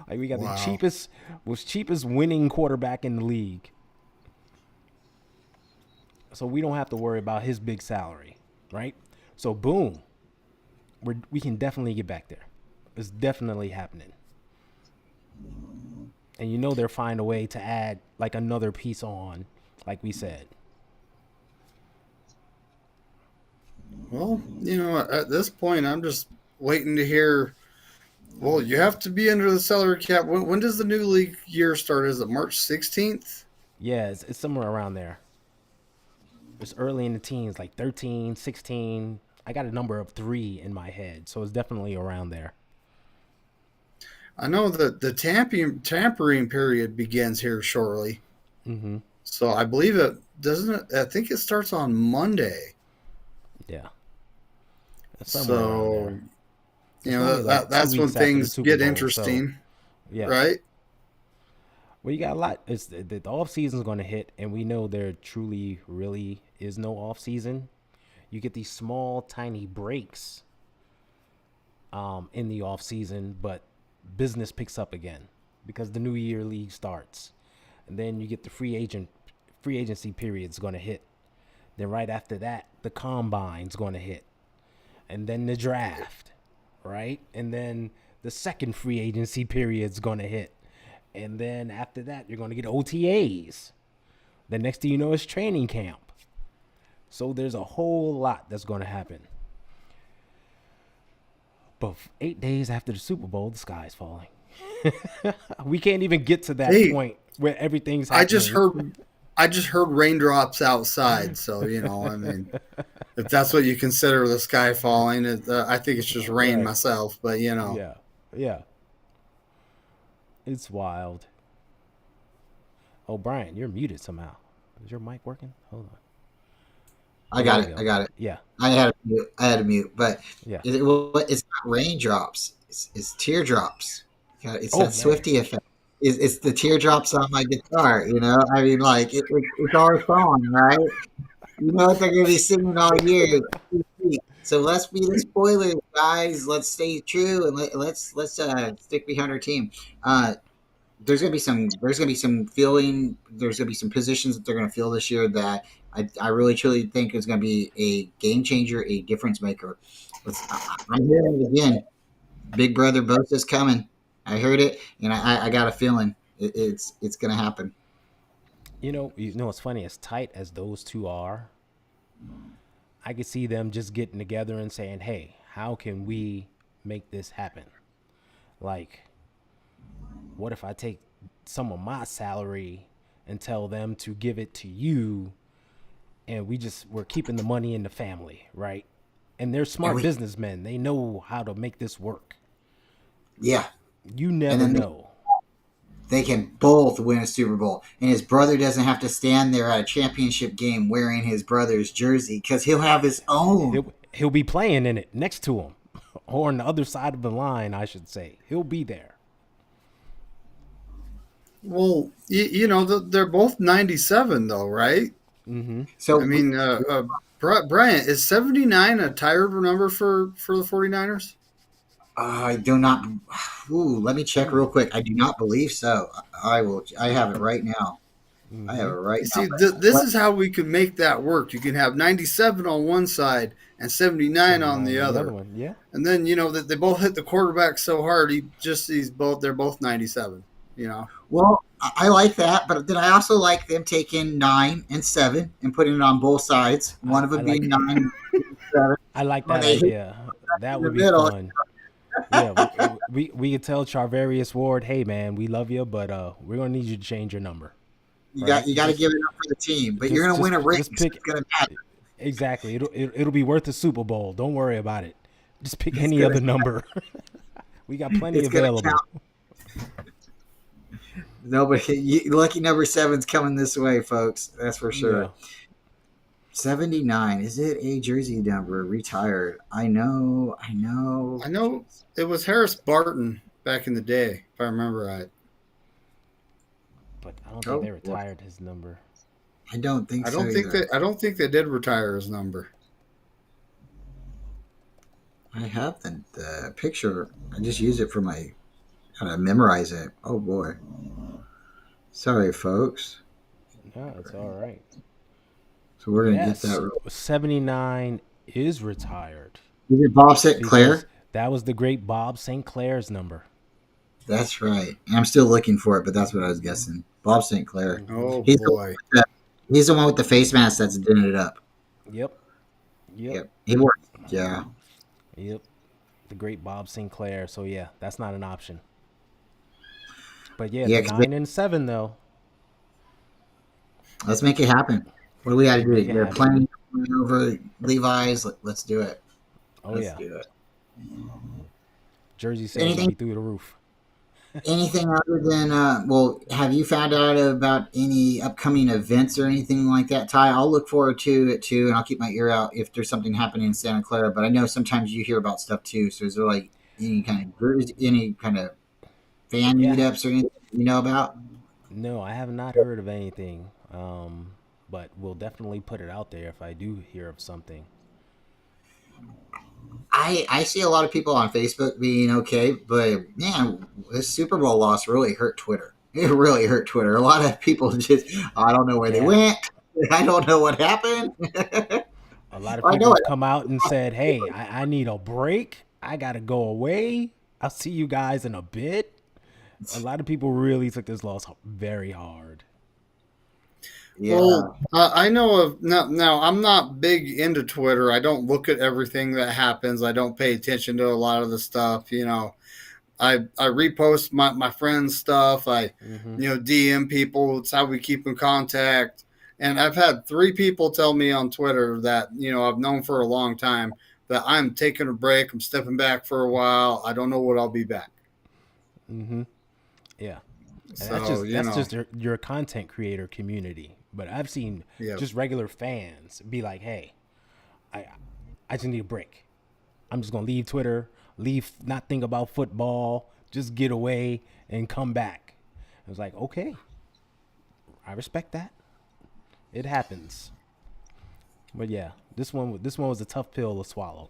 Like, we got the cheapest winning quarterback in the league. So we don't have to worry about his big salary, right? So boom, we can definitely get back there. It's definitely happening. And they'll find a way to add like another piece on, like we said. Well, at this point, I'm just waiting to hear. Well, you have to be under the salary cap. When does the new league year start? Is it March 16th? Yeah, it's somewhere around there. It's early in the teens, like 13, 16. I got a number of 3 in my head, so it's definitely around there. I know that the tampering period begins here shortly. Mm-hmm. So I believe it doesn't. I think it starts on Monday. Yeah. Somewhere around So there. you It's know only like 2 that's when weeks after the things Super get Bowl, so interesting, yeah. right? Well, you got a lot. It's the off season's going to hit, and we know there truly, really is no off season. You get these small, tiny breaks in the off season, but business picks up again because the New Year League starts, and then you get the free agency period's going to hit. Then right after that, the combine's going to hit, and then the draft, right? And then the second free agency period's going to hit. And then after that, you're going to get OTAs. The next thing you know is training camp. So there's a whole lot that's going to happen. But 8 days after the Super Bowl, the sky's falling. We can't even get to that Hey, point where everything's happening. I just heard raindrops outside. So I mean, if that's what you consider the sky falling, I think it's just rain Right. myself. But Yeah. Yeah. It's wild. Oh, Brian, you're muted somehow. Is your mic working? Hold on. I Oh, got there it. you go. I got it. Yeah. I had to mute, but Yeah. it's not raindrops. It's teardrops. It's Oh, that man. Swifty effect. It's the teardrops on my guitar. I mean, like it's our song, right? You know what they're gonna be singing all year. So let's be the spoilers, guys. Let's stay true and let's stick behind our team. There's gonna be some feeling. There's gonna be some positions that they're gonna feel this year that I really truly think is gonna be a game changer, a difference maker. I'm hearing it again. Big Brother Bosa's coming. I heard it, and I got a feeling it's gonna happen. You know what's funny? As tight as those two are, I could see them just getting together and saying, "Hey, how can we make this happen? Like, what if I take some of my salary and tell them to give it to you, and we're keeping the money in the family, right?" And they're smart businessmen. They know how to make this work. Yeah, You never know. they can both win a Super Bowl, and his brother doesn't have to stand there at a championship game wearing his brother's jersey because he'll have his own. He'll be playing in it next to him, or on the other side of the line, I should say. He'll be there. well, they're both 97 though, right? Mm-hmm. So I mean, Bryant, is 79 a tired number for the 49ers? I do not. Ooh, let me check real quick. I do not believe so. I will. I have it right now. I have it right You now. see, this is how we can make that work. You can have 97 on one side and 79 on the other. one, yeah. And then, that they both hit the quarterback so hard, they're both 97, Well, I like that, but then I also like them taking 9 and 7 and putting it on both sides. One of them being 9 and 7. I like When that they hit idea. That in would the be middle. fun. Yeah, we could tell Charvarius Ward, "Hey man, we love you, but we're gonna need you to change your number." You Right? got to give it up for the team, but you're Just- going to win a just- ring. just So pick- it's going to matter. Exactly. It'll be worth the Super Bowl. Don't worry about it. Just pick any gonna- other number. We got plenty It's gonna available. Nobody, lucky number 7's coming this way, folks. That's for sure. Yeah. 79. Is it a jersey number? Retired. I know. I know it was Harris Barton back in the day, if I remember right. But I don't think they retired his number. I don't think so. I don't think they did retire his number. I have the picture. I just use it for my how to memorize it. Oh boy. Sorry, folks. No, it's all right. So we're gonna Yes, get that. 79 is retired. Is it Bob St. Clair? Because that was the great Bob St. Clair's number. That's right. I'm still looking for it, but that's what I was guessing. Bob St. Clair. Oh He's boy. He's the one with the face mask that's dinning it up. Yep. He works. Yeah. Yep. The great Bob St. Clair. So yeah, that's not an option. But yeah, Yeah, the 'cause 9 and 7 though. Let's make it happen. What do we got to do? Make it They're happen. playing over Levi's. Let's do it. Oh Let's yeah, do it. jersey sales will Anything be through the roof. Anything other than well, have you found out about any upcoming events or anything like that, Ty? I'll look forward to it too, and I'll keep my ear out if there's something happening in Santa Clara. But I know sometimes you hear about stuff too. So is there like any kind of fan Yeah. meetups or anything you know about? No, I have not heard of anything. But we'll definitely put it out there if I do hear of something. I see a lot of people on Facebook being okay, but man, this Super Bowl loss really hurt Twitter. It really hurt Twitter. A lot of people just, I don't know where they Yeah. went. I don't know what happened. A lot of I know people it. have come out and said, "Hey, I need a break. I gotta go away. I'll see you guys in a bit." A lot of people really took this loss very hard. Yeah. Well, I know of now. I'm not big into Twitter. I don't look at everything that happens. I don't pay attention to a lot of the stuff. I repost my friends' stuff. I Hmm. DM people. It's how we keep in contact. And I've had 3 people tell me on Twitter that I've known for a long time that I'm taking a break. I'm stepping back for a while. I don't know what I'll be back. Hmm. Yeah. And that's So just your content creator community. But I've seen yeah. just regular fans be like, "Hey, I I just need a break. I'm just gonna leave Twitter, leave, not think about football, just get away and come back." I was like, okay, I respect that. It happens. But yeah, this one was a tough pill to swallow.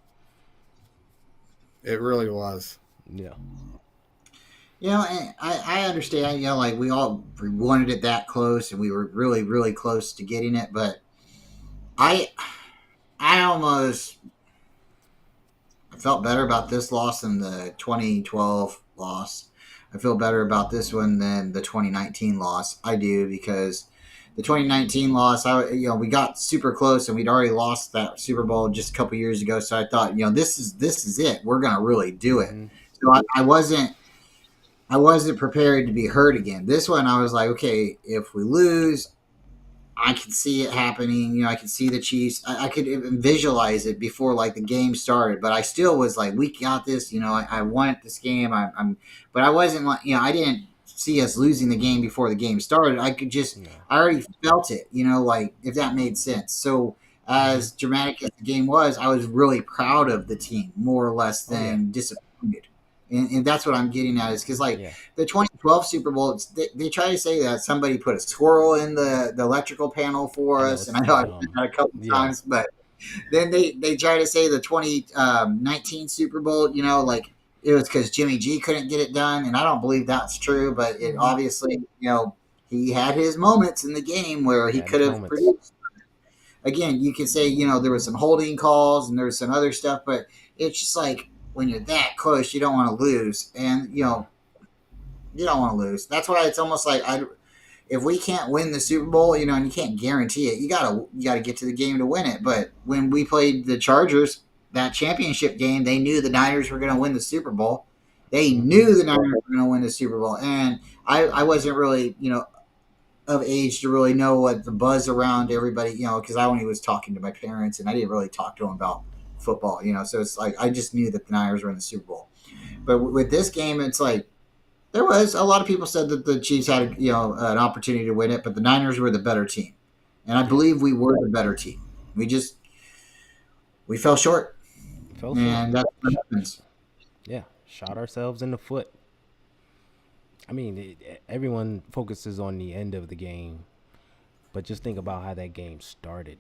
It really was. Yeah. And I understand, like we all wanted it that close and we were really, really close to getting it, but I I almost felt better about this loss than the 2012 loss. I feel better about this one than the 2019 loss. I do because the 2019 loss, we got super close and we'd already lost that Super Bowl just a couple years ago. So I thought, this is it. We're gonna really do it. Hmm. So I wasn't prepared to be hurt again. This one, I was like, okay, if we lose, I could see it happening. I could see the Chiefs. I could even visualize it before like the game started. But I still was like, we got this. I want this game. But I wasn't like, I didn't see us losing the game before the game started. Yeah. I already felt it. Like if that made sense. So Hmm. as dramatic as the game was, I was really proud of the team more or less Oh yeah. than disappointed. And that's what I'm getting at is because like Yeah. the 2012 Super Bowl, they try to say that somebody put a squirrel in the electrical panel for I know us, and I it's know I've said that a couple yeah. times, but then they try to say the 2019 Super Bowl, like it was because Jimmy G couldn't get it done, and I don't believe that's true, but it obviously, he had his moments in the game where he Had his could have moments. produced. Again, you can say, there was some holding calls and there was some other stuff, but it's just like when you're that close, you don't want to lose, and you don't want to lose. That's why it's almost like if we can't win the Super Bowl, and you can't guarantee it, you gotta get to the game to win it. But when we played the Chargers, that championship game, they knew the Niners were going to win the Super Bowl. They Hmm. knew the Niners were going to win the Super Bowl, and I wasn't really of age to really know what the buzz around everybody, because I only was talking to my parents and I didn't really talk to them about football, So it's like I just knew that the Niners were in the Super Bowl. But with this game, it's like there was a lot of people said that the Chiefs had an opportunity to win it, but the Niners were the better team, and I Yeah. believe we were the better team. We fell short, Fell short. and that's what happens. Yeah. Shot ourselves in the foot. I mean, everyone focuses on the end of the game, but just think about how that game started.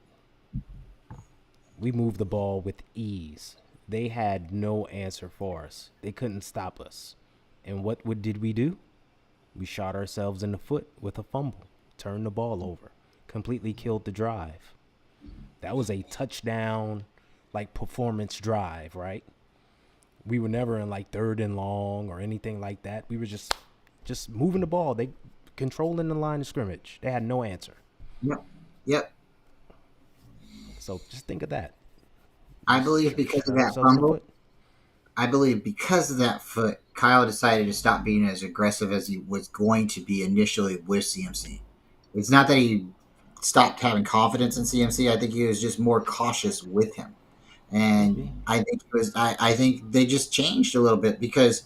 We moved the ball with ease. They had no answer for us. They couldn't stop us. And did we do? We shot ourselves in the foot with a fumble, turned the ball over, completely killed the drive. That was a touchdown, like performance drive, right? We were never in like third and long or anything like that. We were just moving the ball. They controlling the line of scrimmage. They had no answer. Yep, yep. So just think of that. I believe because Shot of that ourselves in the fumble, foot. I believe because of that foot, Kyle decided to stop being as aggressive as he was going to be initially with CMC. It's not that he stopped having confidence in CMC. I think he was just more cautious with him. And Maybe. I think it was I think they just changed a little bit because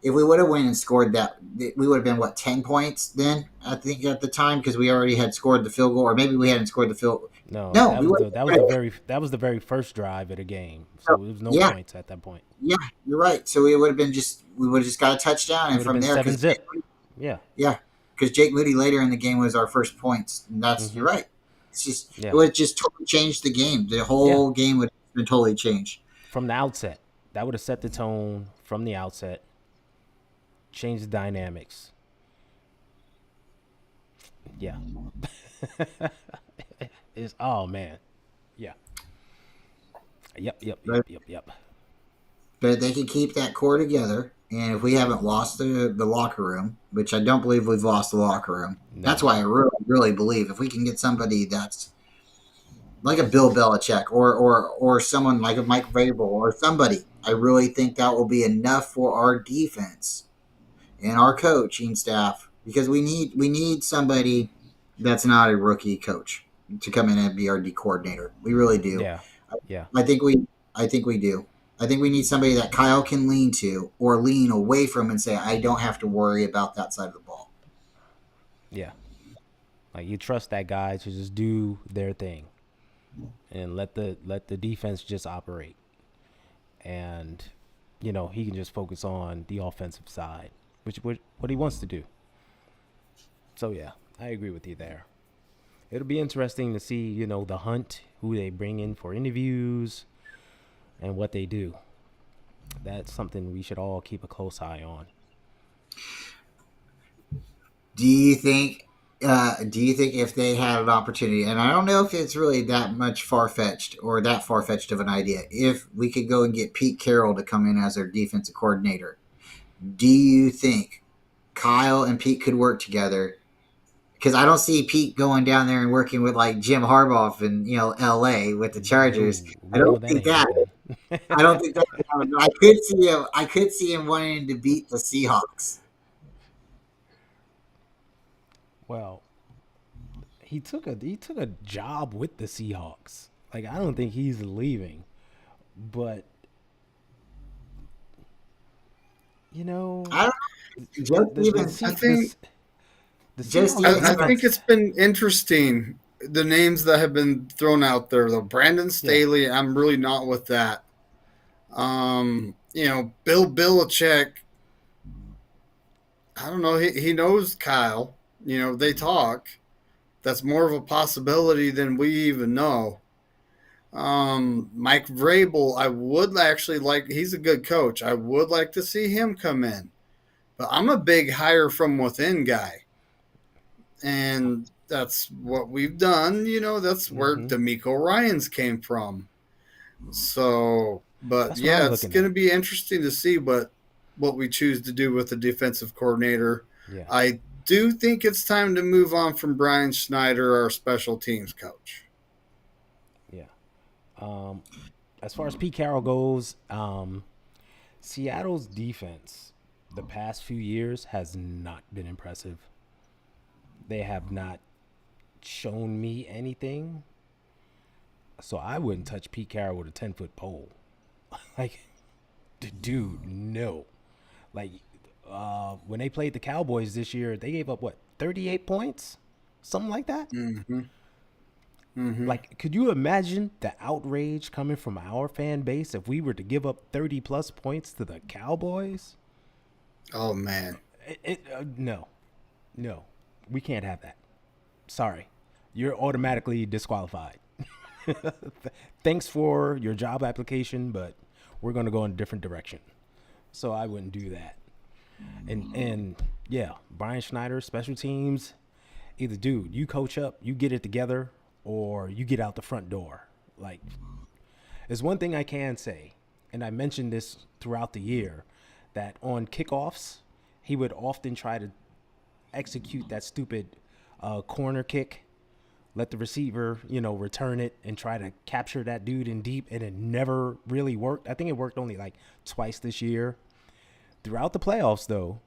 if we would have went and scored that, we would have been what 10 points then. I think at the time because we already had scored the field goal, or maybe we hadn't scored the field. No, No, we would. that was the very first drive of the game. So it was no Yeah, points at that point. yeah, you're right. So we would have been we would have just got a touchdown, It and would have from been there, 7-zip. Yeah. yeah, because Jake Moody later in the game was our first points. And Hmm. you're right. It's just it Yeah. would have just totally changed the game. The Yeah. whole game would have been totally changed. From the outset, that would have set the tone from the outset, changed the dynamics. Yeah. It's oh man. Yeah. Yep. Yep. Yep. Right. Yep. Yep. But if they can keep that core together, and if we haven't lost the locker room, which I don't believe we've lost the locker room, No. that's why I really, really believe if we can get somebody that's like a Bill Belichick or someone like a Mike Vrabel or somebody, I really think that will be enough for our defense and our coaching staff because we need somebody that's not a rookie coach to come in and be our D coordinator. We really do. Yeah. Yeah. I think we do. I think we need somebody that Kyle can lean to or lean away from and say, I don't have to worry about that side of the ball. Yeah. Like you trust that guy to just do their thing and let the defense just operate. And he can just focus on the offensive side, which what he wants to do. So yeah, I agree with you there. It'll be interesting to see, the hunt, who they bring in for interviews and what they do. That's something we should all keep a close eye on. Do you think if they had an opportunity, and I don't know if it's really that much far-fetched or that far-fetched of an idea, if we could go and get Pete Carroll to come in as their defensive coordinator, do you think Kyle and Pete could work together? Because I don't see Pete going down there and working with like Jim Harbaugh in L.A. with the Chargers. Ooh, I don't think ain't that. happening. I don't think that. I could see him wanting to beat the Seahawks. Well, he took a job with the Seahawks. Like I don't think he's leaving, but I don't know. Just even I think the Just Seahawks even- I think it's been interesting the names that have been thrown out there. Though Brandon Staley, I'm really not with that. Bill Belichick. I don't know. He knows Kyle. They talk. That's more of a possibility than we even know. Mike Vrabel, I would actually like. He's a good coach. I would like to see him come in, but I'm a big hire from within guy, and that's what we've done. That's where DeMeco Ryans came from. So, but That's what I'm it's looking going to at. be interesting to see what we choose to do with the defensive coordinator. Yeah. I do think it's time to move on from Brian Schneider, our special teams coach. Yeah. As far as Pete Carroll goes, Seattle's defense the past few years has not been impressive. They have not shown me anything. So I wouldn't touch Pete Carroll with a 10-foot pole. Like, dude, no. Like, when they played the Cowboys this year, they gave up, 38 points? Something like that? Mm-hmm. Mm-hmm. Like, could you imagine the outrage coming from our fan base if we were to give up 30-plus points to the Cowboys? Oh, man. No. We can't have that. Sorry. You're automatically disqualified. Thanks for your job application, but we're going to go in a different direction. So I wouldn't do that. And yeah, Brian Schneider, special teams, either dude, you coach up, you get it together, or you get out the front door. Like, there's one thing I can say, and I mentioned this throughout the year, that on kickoffs, he would often try to execute that stupid corner kick, let the receiver, return it and try to capture that dude in deep, and it never really worked. I think it worked only like twice this year. Throughout the playoffs, though,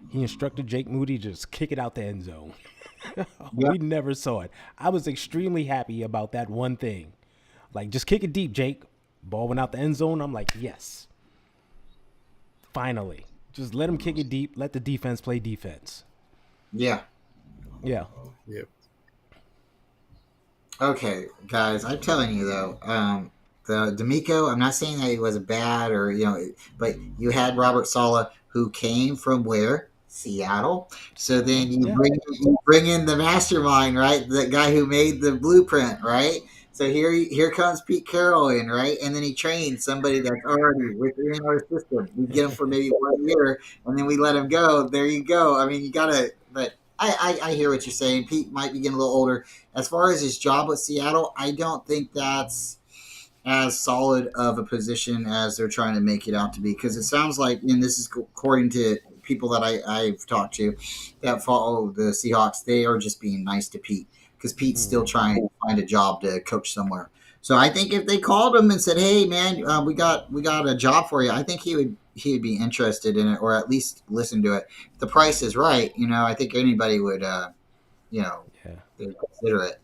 he instructed Jake Moody to just kick it out the end zone. We never saw it. I was extremely happy about that one thing. Like, just kick it deep, Jake. Ball went out the end zone. I'm like, yes. Finally. Just let him kick it deep. Let the defense play defense. Yeah. Yeah. Yep. Okay, guys, I'm telling you though, the D'Amico, I'm not saying that he was bad or but you had Robert Saleh who came from where? Seattle. So then you bring in the mastermind, right? The guy who made the blueprint, right? So here comes Pete Carroll in, right? And then he trains somebody that's already within our system. We get him for maybe 1 year, and then we let him go. There you go. I mean, you gotta. But I hear what you're saying. Pete might be getting a little older. As far as his job with Seattle, I don't think that's as solid of a position as they're trying to make it out to be. Because it sounds like, and this is according to people that I've talked to that follow the Seahawks, they are just being nice to Pete because Pete's still trying to find a job to coach somewhere. So I think if they called him and said, "Hey, man, we got a job for you," I think he would be interested in it or at least listen to it. If the price is right, I think anybody would, they'd consider it.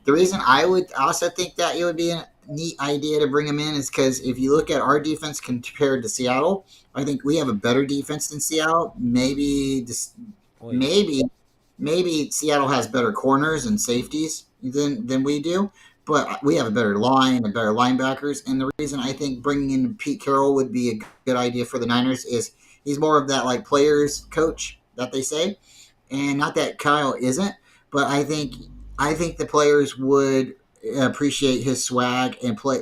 The reason I would also think that it would be a neat idea to bring him in is because if you look at our defense compared to Seattle, I think we have a better defense than Seattle. Maybe Seattle has better corners and safeties than we do, but we have a better line and better linebackers. And the reason I think bringing in Pete Carroll would be a good idea for the Niners is he's more of that like players coach that they say, and not that Kyle isn't, but I think the players would appreciate his swag and play,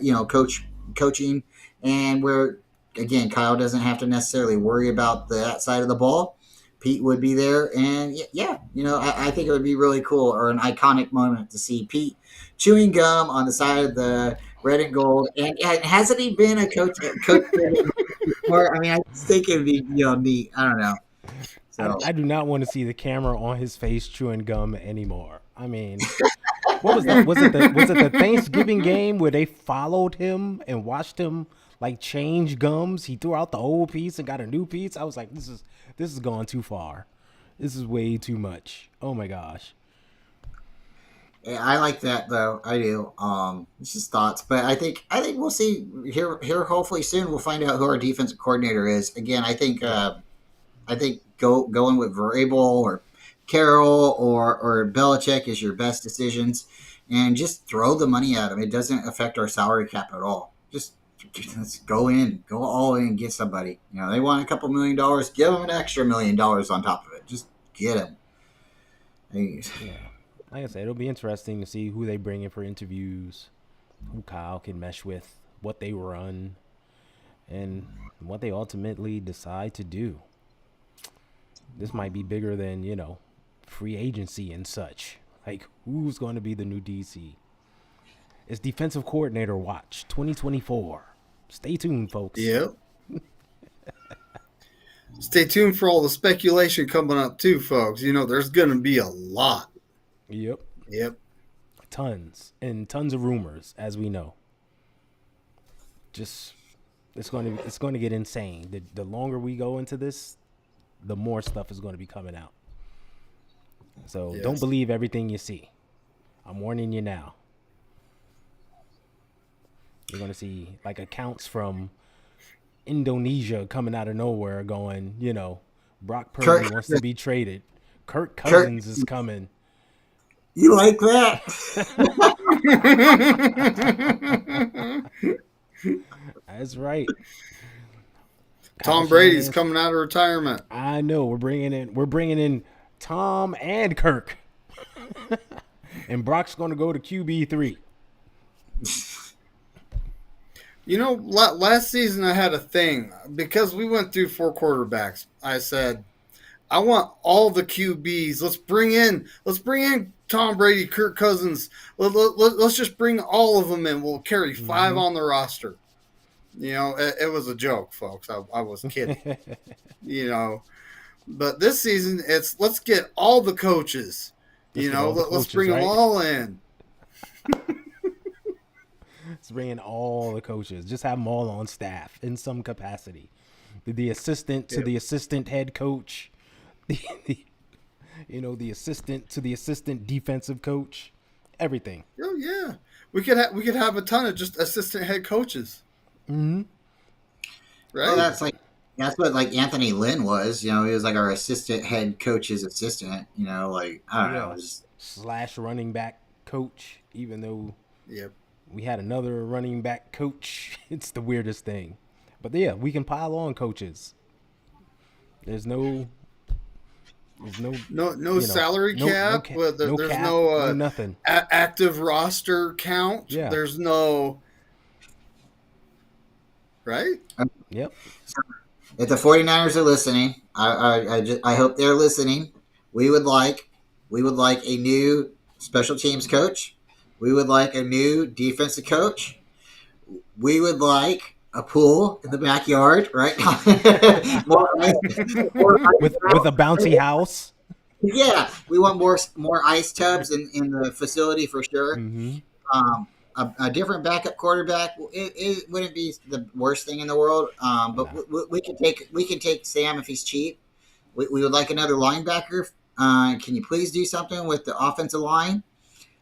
coaching, and where again Kyle doesn't have to necessarily worry about that side of the ball. Pete would be there, and I think it would be really cool or an iconic moment to see Pete chewing gum on the side of the red and gold. And hasn't he been a coach before? I mean, I think it'd be neat. I don't know. So I do not want to see the camera on his face chewing gum anymore. I mean, what was that? Was it the Thanksgiving game where they followed him and watched him like change gums? He threw out the old piece and got a new piece. I was like, this is going too far. This is way too much. Oh my gosh. yeah, I like that though. I do. It's just thoughts, but I think we'll see here. Hopefully soon we'll find out who our defensive coordinator is. Again, I think going with Vrabel or Carroll or Belichick is your best decisions, and just throw the money at them. It doesn't affect our salary cap at all. Just let's go all in, and get somebody. They want a couple $1 million, give them an extra $1 million on top of it. Just get them. Yeah. Like I said, it'll be interesting to see who they bring in for interviews, who Kyle can mesh with, what they run, and what they ultimately decide to do. This might be bigger than, free agency and such. Like, who's going to be the new DC? It's defensive coordinator watch 2024. Stay tuned, folks. Yep. Stay tuned for all the speculation coming up too, folks. There's going to be a lot. Yep. Tons of rumors, as we know. Just it's going to get insane. The longer we go into this, the more stuff is going to be coming out. So Don't believe everything you see. I'm warning you now. You're going to see like accounts from Indonesia coming out of nowhere going, Brock Purdy wants to be traded. Kirk Cousins is coming. You like that? That's right. Tom Brady's coming out of retirement. I know. We're bringing in Tom and Kirk. And Brock's going to go to QB3. Last season I had a thing because we went through 4 quarterbacks. I said, I want all the QBs. Let's bring in Tom Brady, Kirk Cousins. Let's just bring all of them in. We'll carry 5 on the roster. It was a joke, folks. I was kidding. But this season it's let's get all the coaches. Let's bring them all in. Let's bring in all the coaches. Just have them all on staff in some capacity. The assistant to the assistant head coach. The assistant to the assistant defensive coach. Everything. Oh yeah, we could have a ton of just assistant head coaches. Mm-hmm. right? Well, that's what like Anthony Lynn was. You know, he was like our assistant head coach's assistant. You know, like I don't know, Yeah. just Slash running back coach, even though Yep. we had another running back coach. It's the weirdest thing. But yeah, we can pile on coaches. There's no No salary cap. Well, no there's cap, no no nothing. active roster count. Yeah. There's no right. Yep. if the 49ers are listening, I hope they're listening. We would like a new special teams coach. We would like a new defensive coach. We would like a pool in the backyard, right? more, With a bouncy house. yeah, we want more ice tubs in the facility for sure. Mm-hmm. A different backup quarterback it wouldn't be the worst thing in the world. But we can take Sam if he's cheap. We would like another linebacker. Can you please do something with the offensive line?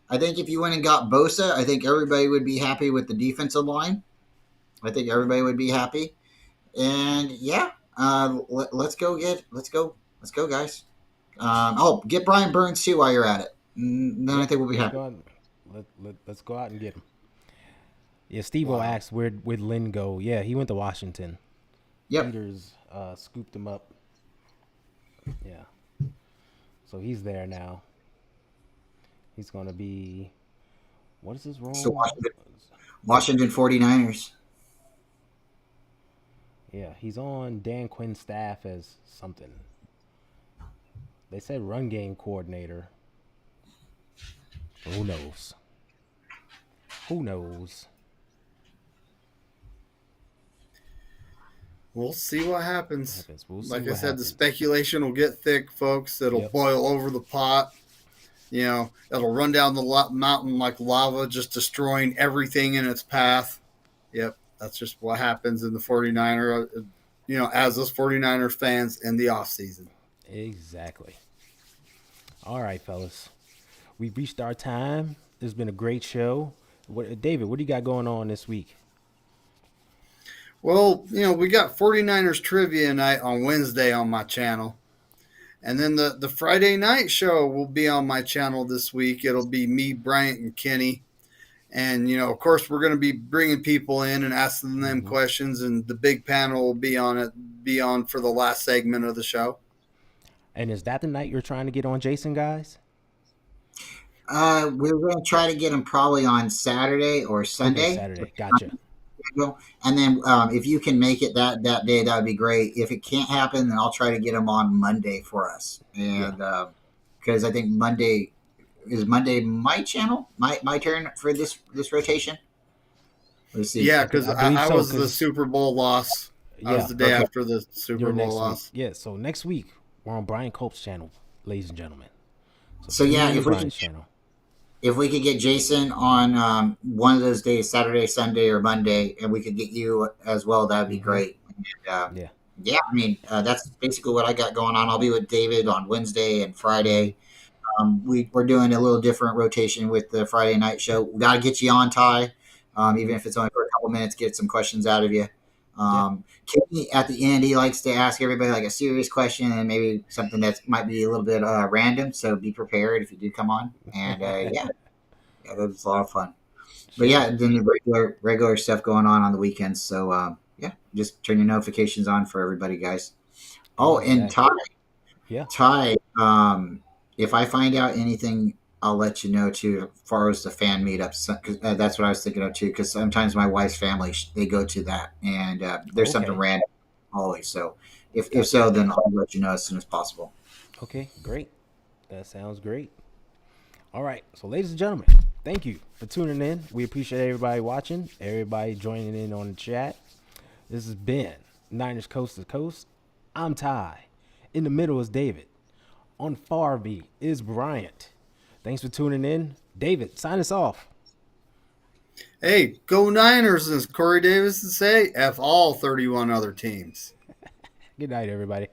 I think if you went and got Bosa, I think everybody would be happy with the defensive line. I think everybody would be happy. And yeah, let's go, guys. Get Brian Burns too while you're at it. Then I think we'll be happy. Let's go out and get him. Yeah, Steve-O Wow. asked where'd Lynn go. Yeah, he went to Washington. Yep. Peters scooped him up. Yeah. So he's there now. He's going to be, what is his role? So Washington 49ers. Yeah, he's on Dan Quinn's staff as something. They said run game coordinator. Who knows? Who knows? We'll see what happens. We'll see Like I what said, the happens. speculation will get thick, folks. It'll Yep. boil over the pot. You know, it'll run down the mountain like lava, just destroying everything in its path. Yep, that's just what happens in the 49er, you know, as us 49er fans in the offseason. Exactly. All right, fellas. We've reached our time. It's been a great show. David, what do you got going on this week? Well, you know, we got 49ers trivia night on Wednesday on my channel. And then the Friday night show will be on my channel this week. It'll be me, Bryant, and Kenny. And, you know, of course, we're going to be bringing people in and asking them questions. And the big panel will be on for the last segment of the show. And is that the night you're trying to get on Jason, guys? We're going to try to get him probably on Saturday or Sunday. Okay, Saturday. Gotcha. And then if you can make it that day, that would be great. If it can't happen, then I'll try to get him on Monday for us. And because I think Monday my channel, my turn for this rotation. Let's see. Yeah, because I believe I so, was the 'cause- Super Bowl loss. I was the day after the Super You're Bowl next loss. week. Yeah, so next week we're on Brian Cope's channel, ladies and gentlemen. So yeah, tune in to if we Brian's can- channel. If we could get Jason on one of those days, Saturday, Sunday, or Monday, and we could get you as well, that would be great. And, Yeah. I mean, that's basically what I got going on. I'll be with David on Wednesday and Friday. We're doing a little different rotation with the Friday night show. We got to get you on, Ty, even if it's only for a couple minutes, get some questions out of you. Kenny, at the end, he likes to ask everybody like a serious question and maybe something that might be a little bit random. So be prepared if you do come on. And yeah, that was a lot of fun. But yeah, then the regular stuff going on the weekends. So yeah, just turn your notifications on for everybody, guys. Oh, and Ty, Yeah. Ty, if I find out anything, I'll let you know too, as far as the fan meetups. 'Cause, that's what I was thinking of too. Because sometimes my wife's family they go to that, and there's something Okay. random always. So if so, then I'll let you know as soon as possible. Okay, great. That sounds great. All right, so ladies and gentlemen, thank you for tuning in. We appreciate everybody watching, everybody joining in on the chat. This has been Niners Coast to Coast. I'm Ty. In the middle is David. On far B is Bryant. Thanks for tuning in. David, sign us off. Hey, go Niners, as Corey Davis would say. F all 31 other teams. Good night, everybody.